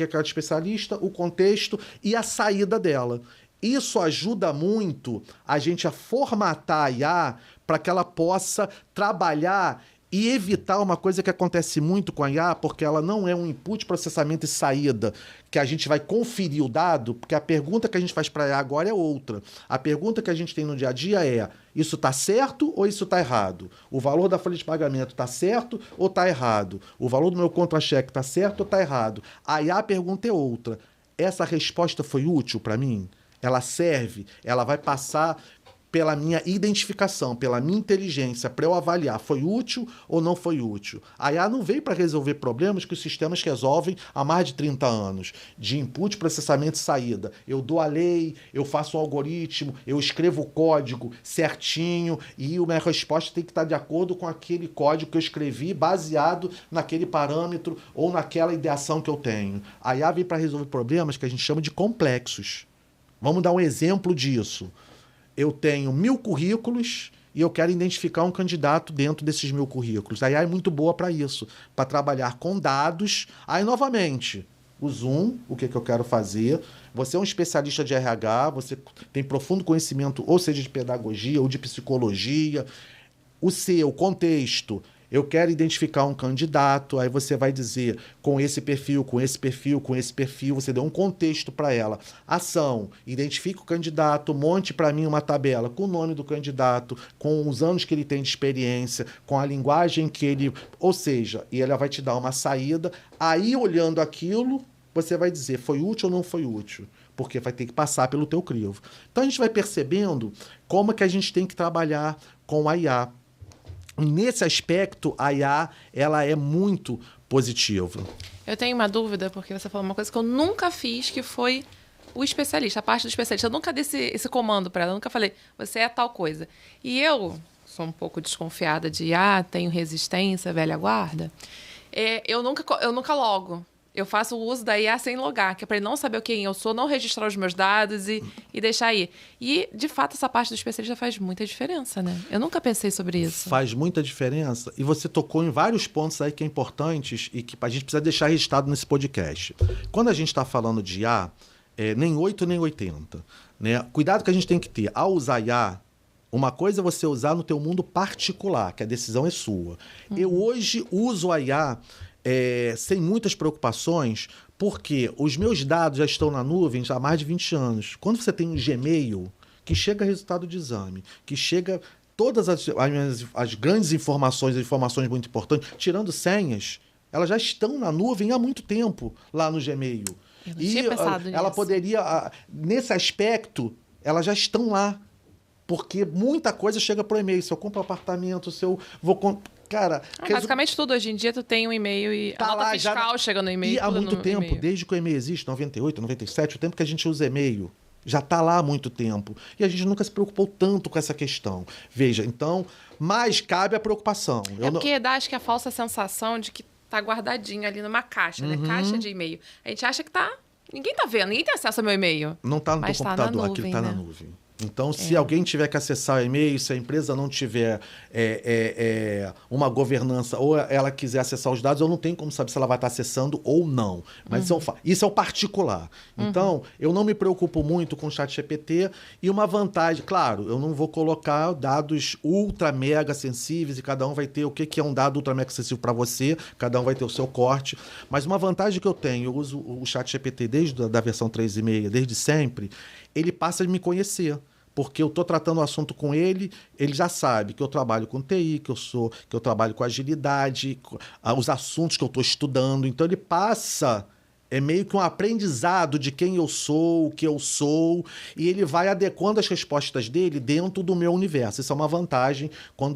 aquela especialista, o contexto e a saída dela. Isso ajuda muito a gente a formatar a IA para que ela possa trabalhar e evitar uma coisa que acontece muito com a IA, porque ela não é um input, processamento e saída, que a gente vai conferir o dado, porque a pergunta que a gente faz para a IA agora é outra. A pergunta que a gente tem no dia a dia é: isso está certo ou isso está errado? O valor da folha de pagamento está certo ou está errado? O valor do meu contra-cheque está certo ou está errado? A IA a pergunta é outra. Essa resposta foi útil para mim? Ela serve, ela vai passar pela minha identificação, pela minha inteligência, para eu avaliar, foi útil ou não foi útil. A IA não veio para resolver problemas que os sistemas resolvem há mais de 30 anos, de input, processamento e saída. Eu dou a lei, eu faço um algoritmo, eu escrevo o código certinho e a minha resposta tem que estar de acordo com aquele código que eu escrevi, baseado naquele parâmetro ou naquela ideação que eu tenho. A IA veio para resolver problemas que a gente chama de complexos. Vamos dar um exemplo disso. Eu tenho 1000 currículos e eu quero identificar um candidato dentro desses 1000 currículos. A IA é muito boa para isso, para trabalhar com dados. Aí, novamente, o zoom, o que eu quero fazer. Você é um especialista de RH, você tem profundo conhecimento, ou seja, de pedagogia ou de psicologia. O C, o contexto. Eu quero identificar um candidato, aí você vai dizer com esse perfil, com esse perfil, com esse perfil, você deu um contexto para ela. Ação, identifique o candidato, monte para mim uma tabela com o nome do candidato, com os anos que ele tem de experiência, com a linguagem que ele... Ou seja, e ela vai te dar uma saída, aí olhando aquilo, você vai dizer foi útil ou não foi útil, porque vai ter que passar pelo teu crivo. Então a gente vai percebendo como é que a gente tem que trabalhar com a IA. Nesse aspecto, a IA ela é muito positiva. Eu tenho uma dúvida, porque você falou uma coisa que eu nunca fiz, que foi o especialista, a parte do especialista. Eu nunca dei esse comando para ela, eu nunca falei, você é tal coisa. E eu sou um pouco desconfiada de tenho resistência, velha guarda. Eu nunca logo. Eu faço o uso da IA sem logar, que é para ele não saber quem eu sou, não registrar os meus dados e deixar aí. E, de fato, essa parte do especialista faz muita diferença, né? Eu nunca pensei sobre isso. Faz muita diferença. E você tocou em vários pontos aí que é importantes e que a gente precisa deixar registrado nesse podcast. Quando a gente está falando de IA, nem 8 nem 80. Né? Cuidado que a gente tem que ter. Ao usar IA, uma coisa é você usar no teu mundo particular, que a decisão é sua. Eu hoje uso a IA... sem muitas preocupações, porque os meus dados já estão na nuvem já há mais de 20 anos. Quando você tem um Gmail, que chega resultado de exame, que chega todas as grandes informações muito importantes, tirando senhas, elas já estão na nuvem há muito tempo lá no Gmail. Eu não tinha pensado nisso. Ela poderia, nesse aspecto, elas já estão lá. Porque muita coisa chega por e-mail. Se eu compro um apartamento, se eu vou... Cara, basicamente tudo. Hoje em dia tu tem um e-mail e a nota fiscal chega no e-mail. E há muito tempo, desde que o e-mail existe, 98, 97, o tempo que a gente usa e-mail, já está lá há muito tempo. E a gente nunca se preocupou tanto com essa questão. Veja, então, mas cabe a preocupação. Porque dá, acho que a falsa sensação de que tá guardadinho ali numa caixa, né? Caixa de e-mail. A gente acha que tá... Ninguém tá vendo, ninguém tem acesso ao meu e-mail. Não tá no teu computador, aquilo tá na nuvem. Então, se alguém tiver que acessar o e-mail, se a empresa não tiver uma governança ou ela quiser acessar os dados, eu não tenho como saber se ela vai estar acessando ou não. Mas isso é o particular. Então, eu não me preocupo muito com o ChatGPT e uma vantagem, claro, eu não vou colocar dados ultra mega sensíveis e cada um vai ter o que é um dado ultra mega sensível para você, cada um vai ter o seu corte. Mas uma vantagem que eu tenho, eu uso o ChatGPT desde a versão 3.5, desde sempre, ele passa a me conhecer. Porque eu estou tratando o assunto com ele, ele já sabe que eu trabalho com TI, que eu trabalho com agilidade, os assuntos que eu estou estudando. Então ele passa, é meio que um aprendizado de quem eu sou, o que eu sou, e ele vai adequando as respostas dele dentro do meu universo. Isso é uma vantagem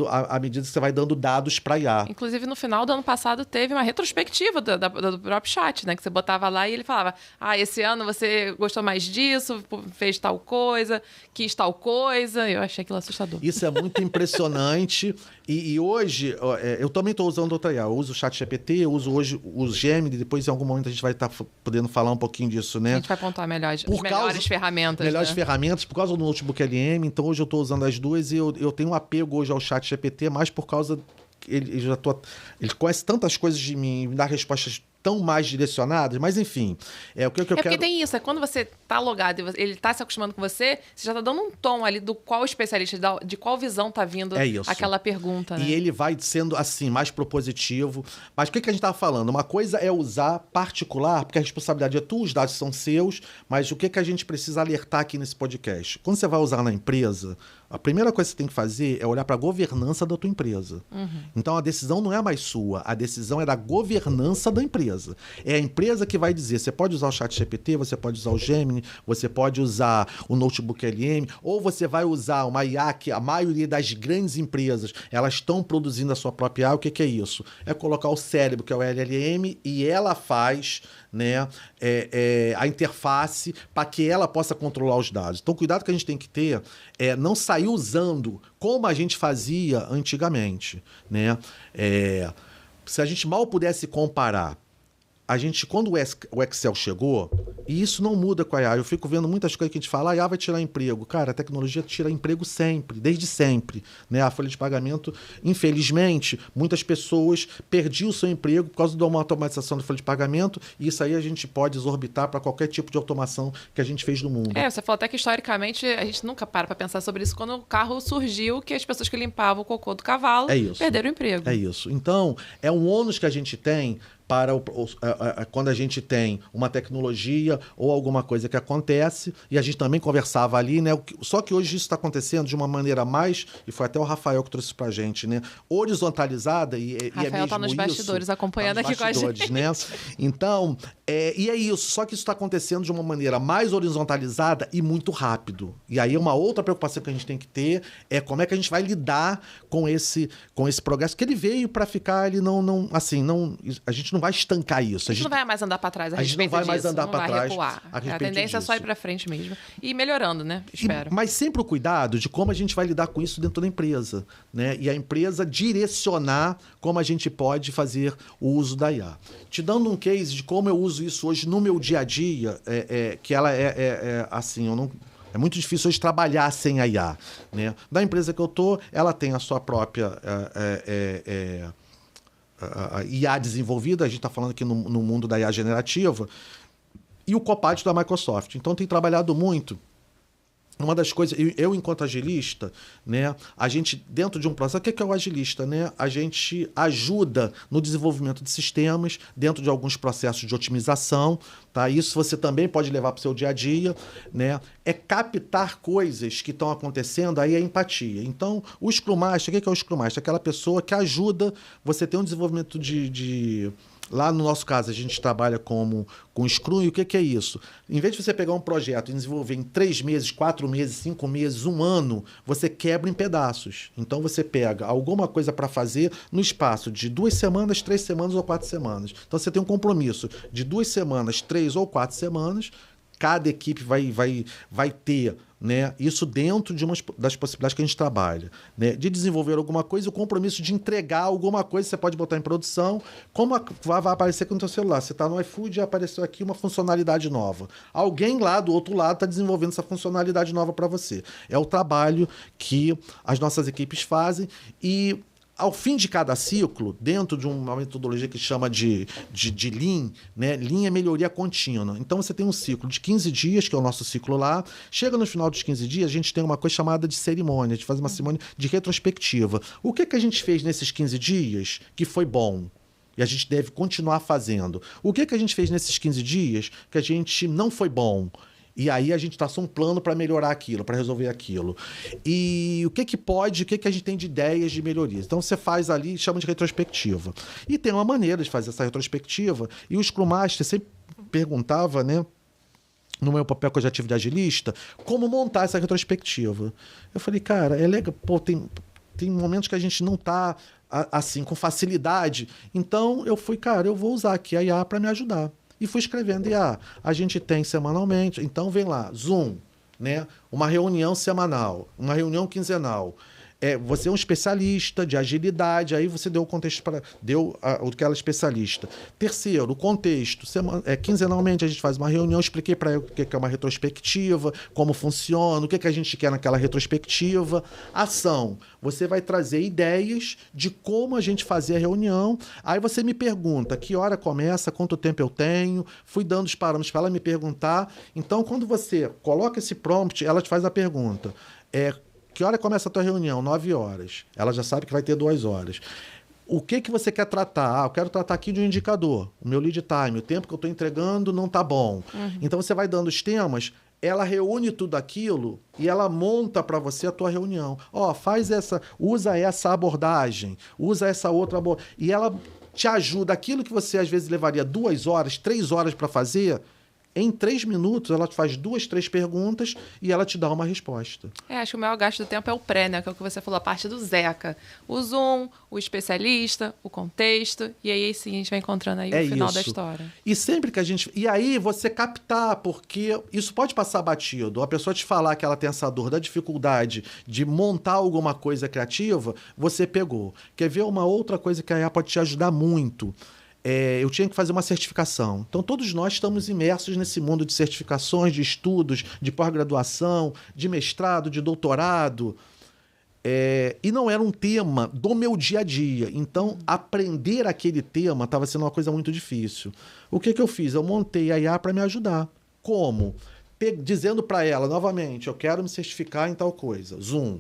à medida que você vai dando dados para IA. Inclusive, no final do ano passado, teve uma retrospectiva do próprio chat, né? Que você botava lá e ele falava, esse ano você gostou mais disso, fez tal coisa, quis tal coisa. Eu achei aquilo assustador. Isso é muito impressionante. E hoje, eu também estou usando outra IA. Eu uso o ChatGPT, eu uso hoje o Gemini, depois em algum momento a gente vai estar podendo falar um pouquinho disso, né? A gente vai pontuar melhores ferramentas. Melhores ferramentas, por causa do notebook LM. Então, hoje eu estou usando as duas e eu tenho um apego hoje ao ChatGPT, mais por causa... Ele conhece tantas coisas de mim, me dá respostas tão mais direcionadas, mas enfim, o que eu quero... Porque tem isso, quando você tá logado e ele tá se acostumando com você, você já tá dando um tom ali do qual especialista, de qual visão tá vindo aquela pergunta, né? E ele vai sendo, assim, mais propositivo. Mas o que a gente tava falando? Uma coisa é usar particular, porque a responsabilidade é tua, os dados são seus, mas o que a gente precisa alertar aqui nesse podcast? Quando você vai usar na empresa, a primeira coisa que você tem que fazer é olhar para a governança da tua empresa. Então, a decisão não é mais sua, a decisão é da governança da empresa. É a empresa que vai dizer, você pode usar o ChatGPT, você pode usar o Gemini, você pode usar o Notebook LM, ou você vai usar uma IA que a maioria das grandes empresas, elas estão produzindo a sua própria IA. O que é isso? É colocar o cérebro, que é o LLM, e ela faz, né, a interface para que ela possa controlar os dados. Então, cuidado que a gente tem que ter é não sair usando como a gente fazia antigamente, né? Se a gente mal pudesse comparar, quando o Excel chegou, e isso não muda com a IA, eu fico vendo muitas coisas que a gente fala, a IA vai tirar emprego. Cara, a tecnologia tira emprego sempre, desde sempre, né? A folha de pagamento, infelizmente, muitas pessoas perdiam o seu emprego por causa de uma automatização da folha de pagamento, e isso aí a gente pode exorbitar para qualquer tipo de automação que a gente fez no mundo. Você falou até que historicamente a gente nunca para pensar sobre isso quando o carro surgiu, que as pessoas que limpavam o cocô do cavalo perderam o emprego. É isso. Então, é um ônus que a gente tem para quando a gente tem uma tecnologia ou alguma coisa que acontece, e a gente também conversava ali, né? Só que hoje isso está acontecendo de uma maneira mais, e foi até o Rafael que trouxe pra gente, né? Horizontalizada, e é Rafael mesmo tá nos bastidores, isso, acompanhando aqui com a gente. Né? Então, e é isso, só que isso está acontecendo de uma maneira mais horizontalizada e muito rápido. E aí uma outra preocupação que a gente tem que ter é como é que a gente vai lidar com esse progresso, que ele veio para ficar, ele não, a gente não vai estancar isso. A gente não vai mais andar para trás a gente não vai mais andar para trás. Recuar. A tendência é só ir para frente mesmo. E melhorando, né? Espero. Mas sempre o cuidado de como a gente vai lidar com isso dentro da empresa, né? E a empresa direcionar como a gente pode fazer o uso da IA. Te dando um case de como eu uso isso hoje no meu dia a dia, que ela assim, é muito difícil hoje trabalhar sem a IA, né? Da empresa que eu tô, ela tem a sua própria a IA desenvolvida, a gente está falando aqui no mundo da IA generativa, e o Copilot da Microsoft. Então, tem trabalhado muito. Uma das coisas, eu enquanto agilista, né, a gente, dentro de um processo, o que é o agilista? Né? A gente ajuda no desenvolvimento de sistemas, dentro de alguns processos de otimização, tá? Isso você também pode levar para o seu dia a dia, né? É captar coisas que estão acontecendo, aí é empatia. Então, o Scrum Master, o que é o Scrum Master? Aquela pessoa que ajuda você a ter um desenvolvimento Lá no nosso caso, a gente trabalha com Scrum, e o que é isso? Em vez de você pegar um projeto e desenvolver em 3 meses, 4 meses, 5 meses, 1 ano, você quebra em pedaços. Então, você pega alguma coisa para fazer no espaço de 2 semanas, 3 semanas ou 4 semanas. Então, você tem um compromisso de 2 semanas, 3 ou 4 semanas, cada equipe vai ter, né, isso dentro de das possibilidades que a gente trabalha, né, de desenvolver alguma coisa, o compromisso de entregar alguma coisa, você pode botar em produção, como vai aparecer aqui no seu celular. Você está no iFood e apareceu aqui uma funcionalidade nova. Alguém lá do outro lado está desenvolvendo essa funcionalidade nova para você. É o trabalho que as nossas equipes fazem e ao fim de cada ciclo, dentro de uma metodologia que chama de Lean, né? Lean é melhoria contínua. Então, você tem um ciclo de 15 dias, que é o nosso ciclo lá. Chega no final dos 15 dias, a gente tem uma coisa chamada de cerimônia. A gente faz uma cerimônia de retrospectiva. O que a gente fez nesses 15 dias que foi bom? E a gente deve continuar fazendo. O que a gente fez nesses 15 dias que a gente não foi bom? E aí a gente traçou um plano para melhorar aquilo, para resolver aquilo. E o que pode, o que a gente tem de ideias de melhorias. Então você faz ali, chama de retrospectiva. E tem uma maneira de fazer essa retrospectiva. E o Scrum Master sempre perguntava, né, no meu papel que eu já tive de agilista, como montar essa retrospectiva. Eu falei, cara, é legal, pô, tem momentos que a gente não está assim, com facilidade. Então eu fui, cara, eu vou usar aqui a IA para me ajudar. E fui escrevendo, a gente tem semanalmente, então vem lá, Zoom, né? Uma reunião semanal, uma reunião quinzenal. Você é um especialista de agilidade, aí você deu o contexto o que ela é especialista. Terceiro, o contexto. Quinzenalmente a gente faz uma reunião, expliquei para ele o que é uma retrospectiva, como funciona, o que a gente quer naquela retrospectiva. Ação. Você vai trazer ideias de como a gente fazer a reunião. Aí você me pergunta que hora começa, quanto tempo eu tenho. Fui dando os parâmetros para ela me perguntar. Então, quando você coloca esse prompt, ela te faz a pergunta. Que hora começa a tua reunião? 9 horas. Ela já sabe que vai ter 2 horas. O que você quer tratar? Eu quero tratar aqui de um indicador. O meu lead time, o tempo que eu estou entregando não está bom. Então, você vai dando os temas, ela reúne tudo aquilo e ela monta para você a tua reunião. Usa essa abordagem, usa essa outra abordagem. E ela te ajuda. Aquilo que você, às vezes, levaria 2 horas, 3 horas para fazer... Em 3 minutos, ela te faz 2, 3 perguntas e ela te dá uma resposta. Acho que o maior gasto do tempo é o pré, né? Que é o que você falou, a parte do Zeca. O Zoom, o especialista, o contexto. E aí, sim, a gente vai encontrando aí o final da história. E sempre que a gente... E aí, você captar, porque isso pode passar batido. A pessoa te falar que ela tem essa dor da dificuldade de montar alguma coisa criativa, você pegou. Quer ver uma outra coisa que a IA pode te ajudar muito? Eu tinha que fazer uma certificação. Então, todos nós estamos imersos nesse mundo de certificações, de estudos, de pós-graduação, de mestrado, de doutorado. E não era um tema do meu dia a dia. Então, aprender aquele tema estava sendo uma coisa muito difícil. O que eu fiz? Eu montei a IA para me ajudar. Como? Dizendo para ela, novamente, eu quero me certificar em tal coisa. Zoom.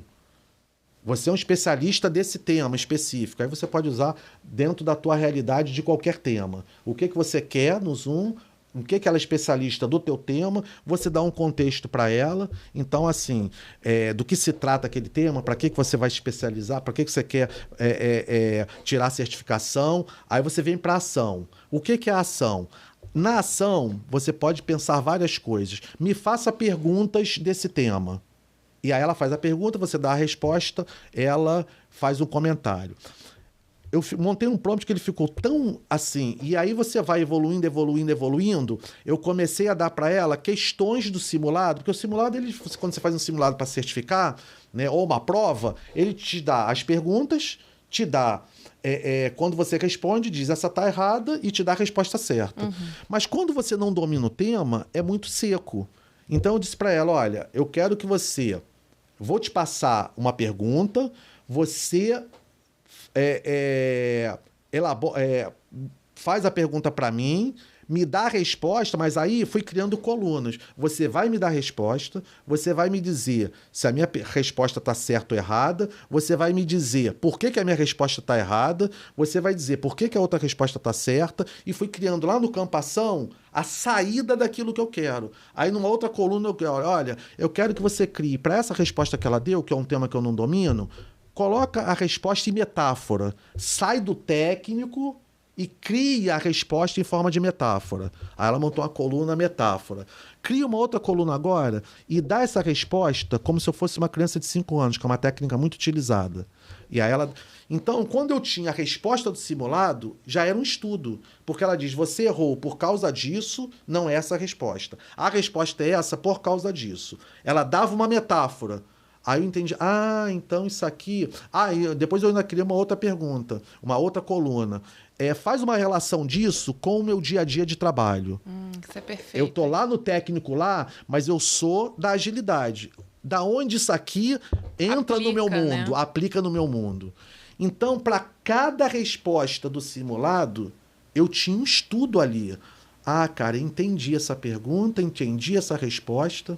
Você é um especialista desse tema específico. Aí você pode usar dentro da tua realidade de qualquer tema. O que você quer no Zoom, o que ela é especialista do teu tema, você dá um contexto para ela. Então, assim, do que se trata aquele tema, para que você vai especializar, para que você quer tirar a certificação. Aí você vem para a ação. O que é a ação? Na ação, você pode pensar várias coisas. Me faça perguntas desse tema. E aí ela faz a pergunta, você dá a resposta, ela faz um comentário. Eu montei um prompt que ele ficou tão assim, e aí você vai evoluindo. Eu comecei a dar para ela questões do simulado, porque o simulado, quando você faz um simulado para certificar, né, ou uma prova, ele te dá as perguntas, te dá... quando você responde, diz essa tá errada e te dá a resposta certa. Mas quando você não domina o tema, é muito seco. Então eu disse para ela, olha, eu quero que você... Vou te passar uma pergunta, você faz a pergunta para mim, me dá a resposta, mas aí fui criando colunas. Você vai me dar a resposta, você vai me dizer se a minha resposta está certa ou errada, você vai me dizer por que a minha resposta está errada, você vai dizer por que a outra resposta está certa, e fui criando lá no campo ação a saída daquilo que eu quero. Aí numa outra coluna eu quero, olha, eu quero que você crie para essa resposta que ela deu, que é um tema que eu não domino, coloca a resposta em metáfora. Sai do técnico e cria a resposta em forma de metáfora. Aí ela montou uma coluna metáfora. Cria uma outra coluna agora e dá essa resposta como se eu fosse uma criança de 5 anos, que é uma técnica muito utilizada. E aí ela... Então, quando eu tinha a resposta do simulado, já era um estudo. Porque ela diz, você errou por causa disso, não é essa a resposta. A resposta é essa por causa disso. Ela dava uma metáfora. Aí eu entendi, então isso aqui... depois eu ainda criei uma outra pergunta, uma outra coluna. Faz uma relação disso com o meu dia a dia de trabalho. Isso é perfeito. Eu tô lá no técnico lá, mas eu sou da agilidade. Da onde isso aqui entra no meu mundo, né? Aplica no meu mundo. Então, para cada resposta do simulado, eu tinha um estudo ali. Cara, entendi essa pergunta, entendi essa resposta.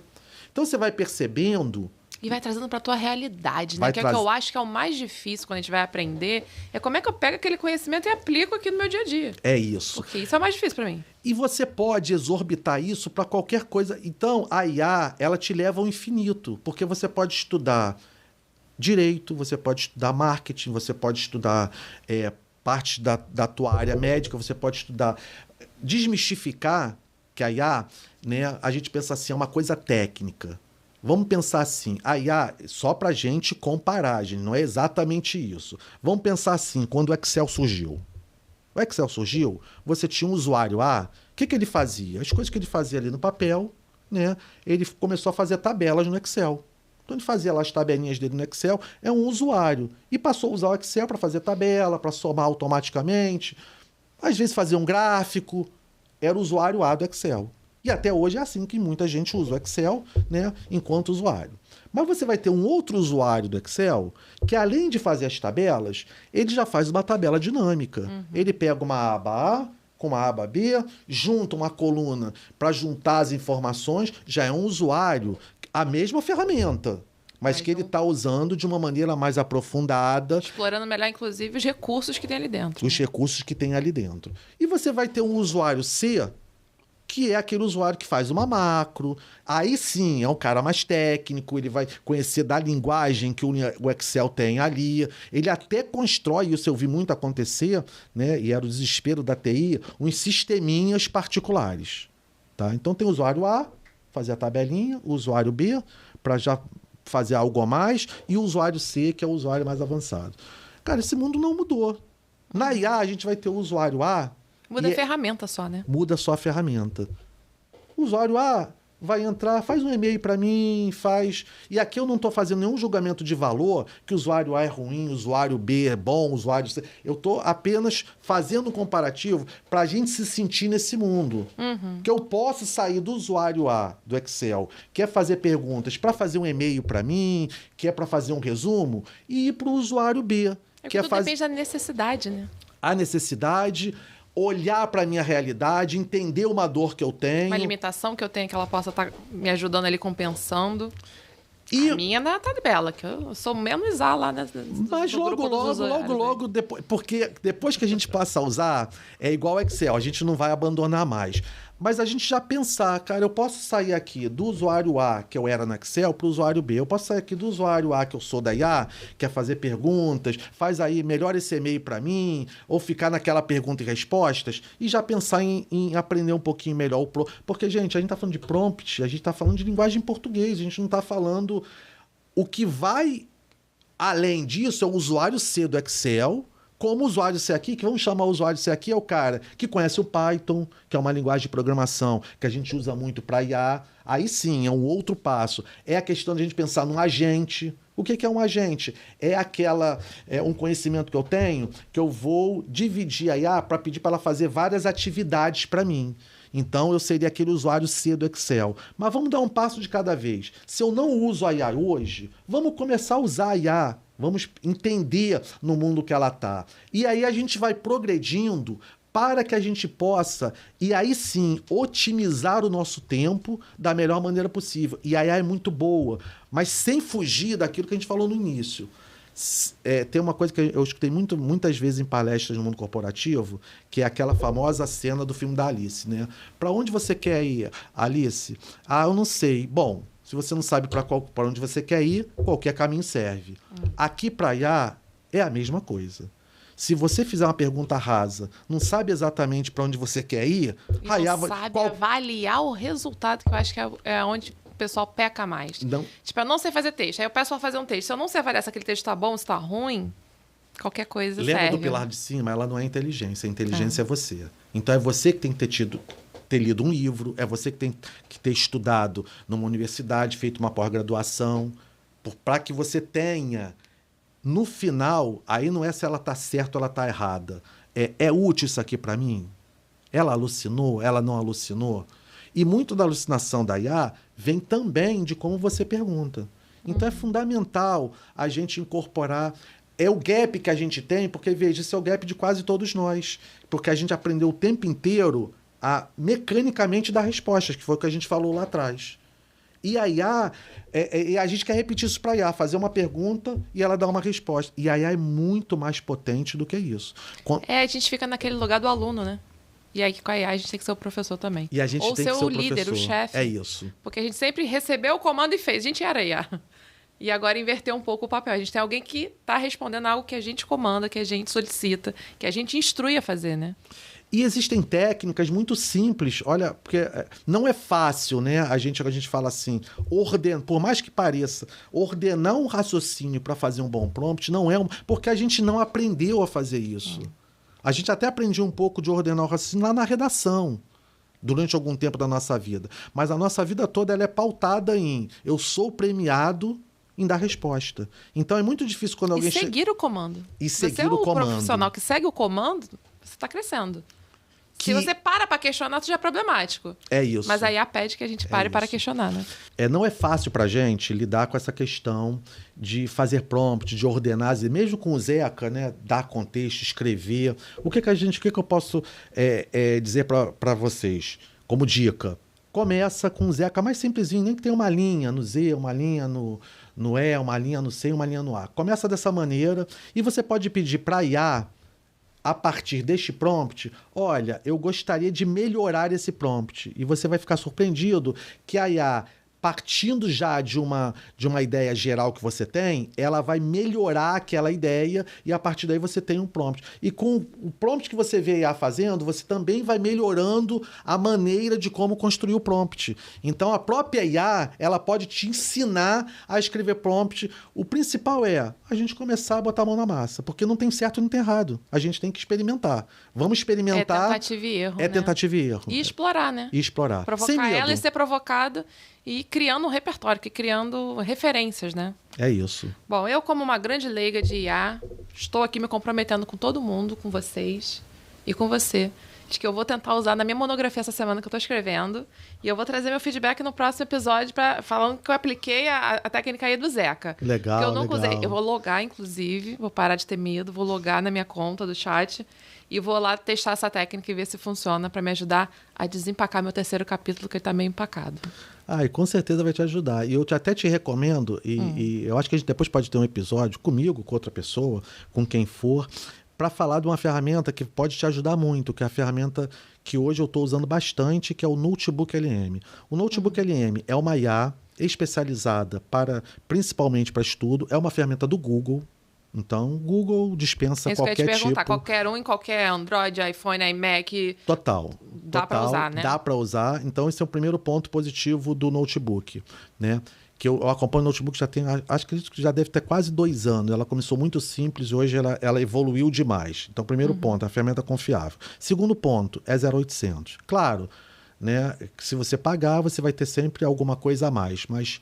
Então, você vai percebendo... E vai trazendo para a tua realidade, né? Que é o que eu acho que é o mais difícil quando a gente vai aprender. É como é que eu pego aquele conhecimento e aplico aqui no meu dia a dia. É isso. Porque isso é o mais difícil para mim. E você pode exorbitar isso para qualquer coisa. Então, a IA, ela te leva ao infinito. Porque você pode estudar direito, você pode estudar marketing, você pode estudar parte da tua área médica, você pode estudar... Desmistificar que a IA, né, a gente pensa assim, é uma coisa técnica. Vamos pensar assim, a IA, só para a gente comparar, gente, não é exatamente isso. Vamos pensar assim, quando o Excel surgiu. O Excel surgiu, você tinha um usuário A, o que ele fazia? As coisas que ele fazia ali no papel, né? Ele começou a fazer tabelas no Excel. Então ele fazia lá as tabelinhas dele no Excel, é um usuário. E passou a usar o Excel para fazer tabela, para somar automaticamente. Às vezes fazia um gráfico, era o usuário A do Excel. E até hoje é assim que muita gente usa o Excel, né, enquanto usuário. Mas você vai ter um outro usuário do Excel que, além de fazer as tabelas, ele já faz uma tabela dinâmica. Ele pega uma aba A com uma aba B, junta uma coluna para juntar as informações, já é um usuário, a mesma ferramenta, mas que ele está usando de uma maneira mais aprofundada. Explorando melhor, inclusive, os recursos que tem ali dentro. Os recursos que tem ali dentro. E você vai ter um usuário C, que é aquele usuário que faz uma macro. Aí sim, é um cara mais técnico, ele vai conhecer da linguagem que o Excel tem ali. Ele até constrói, isso eu vi muito acontecer, né? E era o desespero da TI, uns sisteminhas particulares. Tá? Então tem o usuário A, fazer a tabelinha, o usuário B, para já fazer algo a mais, e o usuário C, que é o usuário mais avançado. Cara, esse mundo não mudou. Na IA, a gente vai ter o usuário A. Muda a ferramenta só, né? Muda só a ferramenta. O usuário A vai entrar, faz um e-mail para mim, faz... E aqui eu não estou fazendo nenhum julgamento de valor, que o usuário A é ruim, o usuário B é bom, o usuário C... Eu estou apenas fazendo um comparativo para a gente se sentir nesse mundo. Que eu posso sair do usuário A, do Excel, que é fazer perguntas para fazer um e-mail para mim, que é para fazer um resumo, e ir para o usuário B. Que tudo depende da necessidade, né? A necessidade... olhar para a minha realidade, entender uma dor que eu tenho. Uma limitação que eu tenho que ela possa estar me ajudando ali compensando. E a minha na tabela, que eu sou menos A lá mas logo, depois, porque depois que a gente passa a usar, é igual ao Excel, a gente não vai abandonar mais. Mas a gente já pensar, cara, eu posso sair aqui do usuário A, que eu era no Excel, para o usuário B. Eu posso sair aqui do usuário A, que eu sou da IA, que é fazer perguntas, faz aí, melhora esse e-mail para mim, ou ficar naquela pergunta e respostas, e já pensar em aprender um pouquinho melhor o porque, gente, a gente está falando de prompt, a gente está falando de linguagem em português, a gente não está falando... O que vai além disso é o usuário C do Excel, como o usuário C aqui, que vamos chamar o usuário C aqui, é o cara que conhece o Python, que é uma linguagem de programação que a gente usa muito para IA. Aí sim, é um outro passo. É a questão de a gente pensar num agente. O que é um agente? É um conhecimento que eu tenho que eu vou dividir a IA para pedir para ela fazer várias atividades para mim. Então, eu seria aquele usuário C do Excel. Mas vamos dar um passo de cada vez. Se eu não uso a IA hoje, vamos começar a usar a IA. Vamos entender no mundo que ela está. E aí a gente vai progredindo para que a gente possa, e aí sim, otimizar o nosso tempo da melhor maneira possível. E a IA é muito boa, mas sem fugir daquilo que a gente falou no início. Tem uma coisa que eu escutei muitas vezes em palestras no mundo corporativo, que é aquela famosa cena do filme da Alice, né? Para onde você quer ir, Alice? Eu não sei. Bom, se você não sabe para onde você quer ir, qualquer caminho serve. Aqui para IA é a mesma coisa. Se você fizer uma pergunta rasa, não sabe exatamente para onde você quer ir, E não sabe avaliar o resultado, que eu acho que é onde o pessoal peca mais. Não. Tipo, eu não sei fazer texto. Aí eu peço pra fazer um texto. Se eu não sei avaliar se aquele texto tá bom, se tá ruim, qualquer coisa Lembra serve. do pilar de cima? Ela não é inteligência. A inteligência é você. Então é você que tem que ter lido um livro, é você que tem que ter estudado numa universidade, feito uma pós-graduação, para que você tenha, no final, aí não é se ela está certa ou ela está errada. É útil isso aqui para mim? Ela alucinou? Ela não alucinou? E muito da alucinação da IA vem também de como você pergunta. Então é fundamental a gente incorporar. É o gap que a gente tem, porque, veja, isso é o gap de quase todos nós. Porque a gente aprendeu o tempo inteiro a mecanicamente dar respostas, que foi o que a gente falou lá atrás. E a IA, a gente quer repetir isso para a IA, fazer uma pergunta e ela dar uma resposta. E a IA é muito mais potente do que isso. A gente fica naquele lugar do aluno, né? E aí, com a IA, a gente tem que ser o professor também. E a gente ou tem ser que ser o líder, professor. o chefe. É isso. Porque a gente sempre recebeu o comando e fez. A gente era IA. E agora inverteu um pouco o papel. A gente tem alguém que está respondendo algo que a gente comanda, que a gente solicita, que a gente instrui a fazer, né? E existem técnicas muito simples, olha, porque não é fácil, né? A gente fala assim, por mais que pareça, ordenar um raciocínio para fazer um bom prompt não é porque a gente não aprendeu a fazer isso. A gente até aprendia um pouco de ordenar o raciocínio lá na redação, durante algum tempo da nossa vida. Mas a nossa vida toda ela é pautada em eu sou premiado em dar resposta. Então é muito difícil quando alguém... E seguir o comando. E seguir você é o comando. profissional que segue o comando, você está crescendo. Se você para questionar, isso já é problemático. É isso. Mas aí a pede que a gente pare para questionar, né? Não é fácil para a gente lidar com essa questão de fazer prompt, de ordenar, mesmo com o Zeca, né? Dar contexto, escrever. O que eu posso dizer para vocês como dica? Começa com o Zeca mais simplesinho, nem que tenha uma linha no Z, uma linha no E, uma linha no C, uma linha no A. Começa dessa maneira e você pode pedir para a IA, a partir deste prompt, olha, eu gostaria de melhorar esse prompt. E você vai ficar surpreendido que a IA, partindo já de uma ideia geral que você tem, ela vai melhorar aquela ideia e a partir daí você tem um prompt. E com o prompt que você vê a IA fazendo, você também vai melhorando a maneira de como construir o prompt. Então, a própria IA, ela pode te ensinar a escrever prompt. O principal é a gente começar a botar a mão na massa, porque não tem certo e não tem errado. A gente tem que experimentar. Vamos experimentar. É tentativa e erro, né? Tentativa e erro. E explorar, né? E explorar. Provocar ela e ser provocado. E criando um repertório, criando referências, né? É isso. Bom, eu como uma grande leiga de IA, estou aqui me comprometendo com todo mundo, com vocês e com você, de que eu vou tentar usar na minha monografia essa semana que eu estou escrevendo e eu vou trazer meu feedback no próximo episódio falando que eu apliquei a técnica aí do Zeca. Legal, que eu nunca legal. usei. Eu vou logar, inclusive, vou parar de ter medo, vou logar na minha conta do chat e vou lá testar essa técnica e ver se funciona para me ajudar a desempacar meu terceiro capítulo, que está meio empacado. E com certeza vai te ajudar. E eu até te recomendo, e eu acho que a gente depois pode ter um episódio comigo, com outra pessoa, com quem for, para falar de uma ferramenta que pode te ajudar muito, que é a ferramenta que hoje eu estou usando bastante, que é o Notebook LM. O Notebook LM é uma IA especializada principalmente para estudo, é uma ferramenta do Google. Então, o Google dispensa qualquer tipo... Isso que eu ia te perguntar, qualquer um, em qualquer Android, iPhone, iMac... Total. Dá para usar, né? Dá para usar. Então, esse é o primeiro ponto positivo do notebook, né? Que eu acompanho o notebook já tem... Acho que já deve ter quase 2 anos. Ela começou muito simples e hoje ela evoluiu demais. Então, primeiro ponto, a ferramenta é confiável. Segundo ponto, é 0800. Claro, né? Se você pagar, você vai ter sempre alguma coisa a mais. Mas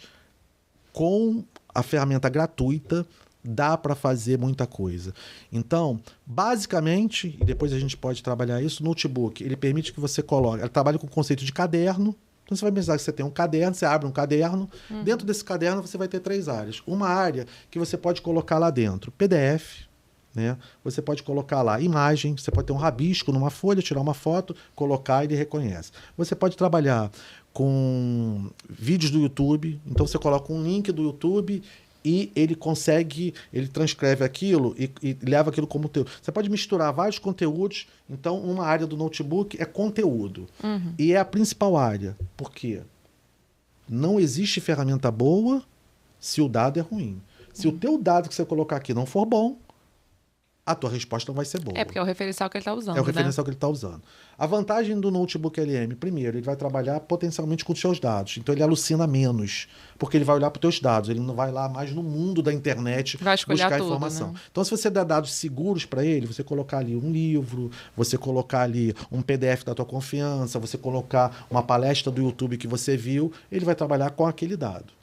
com a ferramenta gratuita... dá para fazer muita coisa. Então, basicamente, e depois a gente pode trabalhar isso, o notebook, ele permite que você coloque... Ela trabalha com o conceito de caderno. Então, você vai pensar que você tem um caderno, você abre um caderno. Dentro desse caderno, você vai ter 3 áreas. Uma área que você pode colocar lá dentro, PDF, né? Você pode colocar lá imagem, você pode ter um rabisco numa folha, tirar uma foto, colocar e ele reconhece. Você pode trabalhar com vídeos do YouTube. Então, você coloca um link do YouTube... e ele transcreve aquilo e leva aquilo como conteúdo. Você pode misturar vários conteúdos, então uma área do notebook é conteúdo. E é a principal área. Por quê? Não existe ferramenta boa se o dado é ruim. Se o teu dado que você colocar aqui não for bom, a tua resposta não vai ser boa. É porque é o referencial que ele está usando, É o referencial que ele está usando. A vantagem do notebook LM, primeiro, ele vai trabalhar potencialmente com os seus dados. Então, ele alucina menos, porque ele vai olhar para os teus dados. Ele não vai lá mais no mundo da internet buscar tudo, informação. né? Então, se você der dados seguros para ele, você colocar ali um livro, você colocar ali um PDF da tua confiança, você colocar uma palestra do YouTube que você viu, ele vai trabalhar com aquele dado.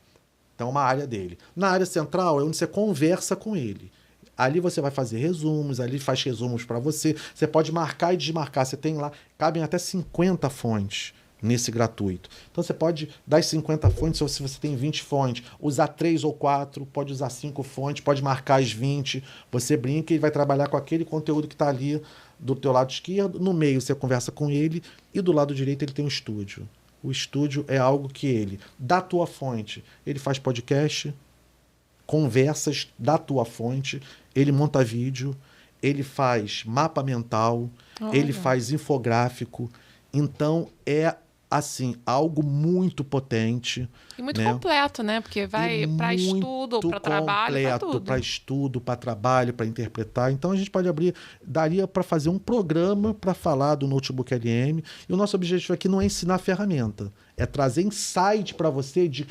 Então, uma área dele. Na área central é onde você conversa com ele. Ali você vai fazer resumos, ali faz resumos para você. Você pode marcar e desmarcar. Você tem lá, cabem até 50 fontes nesse gratuito. Então você pode, das 50 fontes, se você tem 20 fontes, usar 3 ou 4, pode usar 5 fontes, pode marcar as 20. Você brinca e vai trabalhar com aquele conteúdo que está ali do teu lado esquerdo. No meio você conversa com ele e do lado direito ele tem um estúdio. O estúdio é algo que ele, da tua fonte, ele faz podcast, conversas da tua fonte, ele monta vídeo, ele faz mapa mental, ele faz infográfico. Então, é, assim, algo muito potente. E muito completo, né? Porque vai para estudo, para trabalho, para tudo. Para estudo, para trabalho, para interpretar. Então, a gente pode abrir, daria para fazer um programa para falar do Notebook LM. E o nosso objetivo aqui não é ensinar a ferramenta, é trazer insight para você de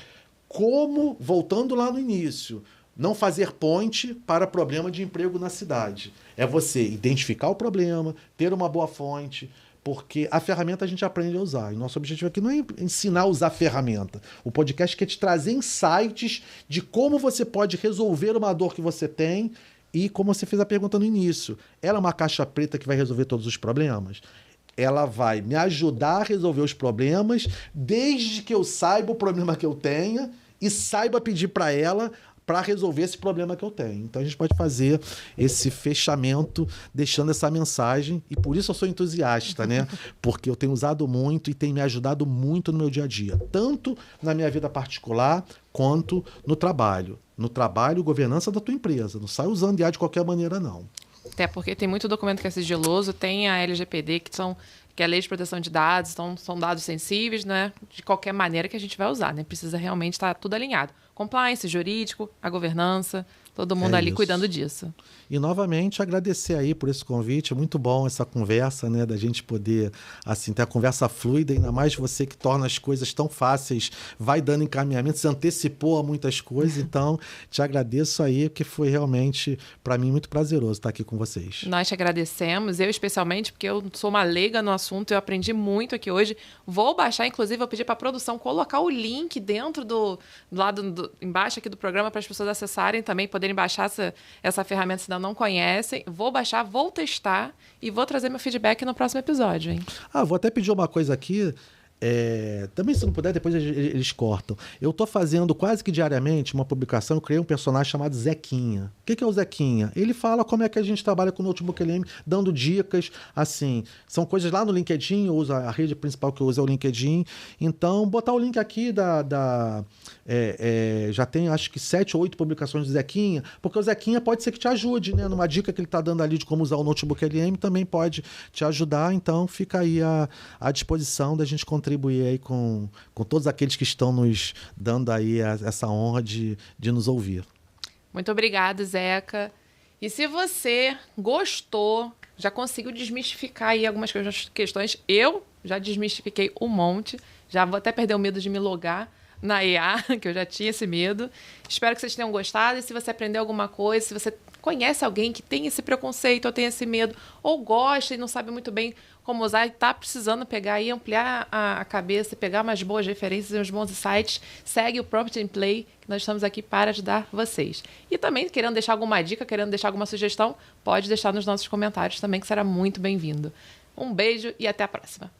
como, voltando lá no início, não fazer ponte para problema de emprego na cidade. É você identificar o problema, ter uma boa fonte, porque a ferramenta a gente aprende a usar. E nosso objetivo aqui não é ensinar a usar a ferramenta. O podcast quer te trazer insights de como você pode resolver uma dor que você tem e como você fez a pergunta no início. Ela é uma caixa preta que vai resolver todos os problemas? Ela vai me ajudar a resolver os problemas desde que eu saiba o problema que eu tenha e saiba pedir para ela para resolver esse problema que eu tenho. Então a gente pode fazer esse fechamento deixando essa mensagem, e por isso eu sou entusiasta, né? Porque eu tenho usado muito e tem me ajudado muito no meu dia a dia, tanto na minha vida particular quanto no trabalho. No trabalho, governança da tua empresa. Não sai usando IA de qualquer maneira, não. Até porque tem muito documento que é sigiloso, tem a LGPD, que é a Lei de Proteção de Dados, então são dados sensíveis, né? De qualquer maneira que a gente vai usar, né? Precisa realmente estar tudo alinhado. Compliance, jurídico, a governança, todo mundo ali cuidando disso. E, novamente, agradecer aí por esse convite. Muito bom essa conversa, né? Da gente poder, assim, ter a conversa fluida. Ainda mais você que torna as coisas tão fáceis, vai dando encaminhamento, se antecipou a muitas coisas. Então, te agradeço aí, porque foi realmente, para mim, muito prazeroso estar aqui com vocês. Nós te agradecemos, eu especialmente, porque eu sou uma leiga no assunto, eu aprendi muito aqui hoje. Vou baixar, inclusive, vou pedir para a produção colocar o link dentro do lado embaixo aqui do programa para as pessoas acessarem também, poderem baixar essa ferramenta, se não conhecem. Vou baixar, vou testar e vou trazer meu feedback no próximo episódio, hein? Vou até pedir uma coisa aqui. Também, se não puder, depois eles cortam. Eu estou fazendo quase que diariamente uma publicação. Eu criei um personagem chamado Zequinha. O que é o Zequinha? Ele fala como é que a gente trabalha com o Notebook LM, dando dicas, assim. São coisas lá no LinkedIn. Eu uso a rede principal que eu uso é o LinkedIn. Então, botar o link aqui já tem, acho que 7 ou 8 publicações do Zequinha, porque o Zequinha pode ser que te ajude, né? Numa dica que ele está dando ali de como usar o Notebook LM, também pode te ajudar. Então, fica aí à disposição da gente contribuir aí com todos aqueles que estão nos dando aí essa honra de nos ouvir. Muito obrigada, Zeca. E se você gostou, já conseguiu desmistificar aí algumas questões, eu já desmistifiquei um monte, já vou até perder o medo de me logar na IA, que eu já tinha esse medo. Espero que vocês tenham gostado, e se você aprendeu alguma coisa, se você conhece alguém que tem esse preconceito ou tem esse medo, ou gosta e não sabe muito bem como usar e está precisando pegar e ampliar a cabeça, pegar umas boas referências e uns bons insights, segue o Property in Play, que nós estamos aqui para ajudar vocês. E também, querendo deixar alguma dica, querendo deixar alguma sugestão, pode deixar nos nossos comentários também, que será muito bem-vindo. Um beijo e até a próxima.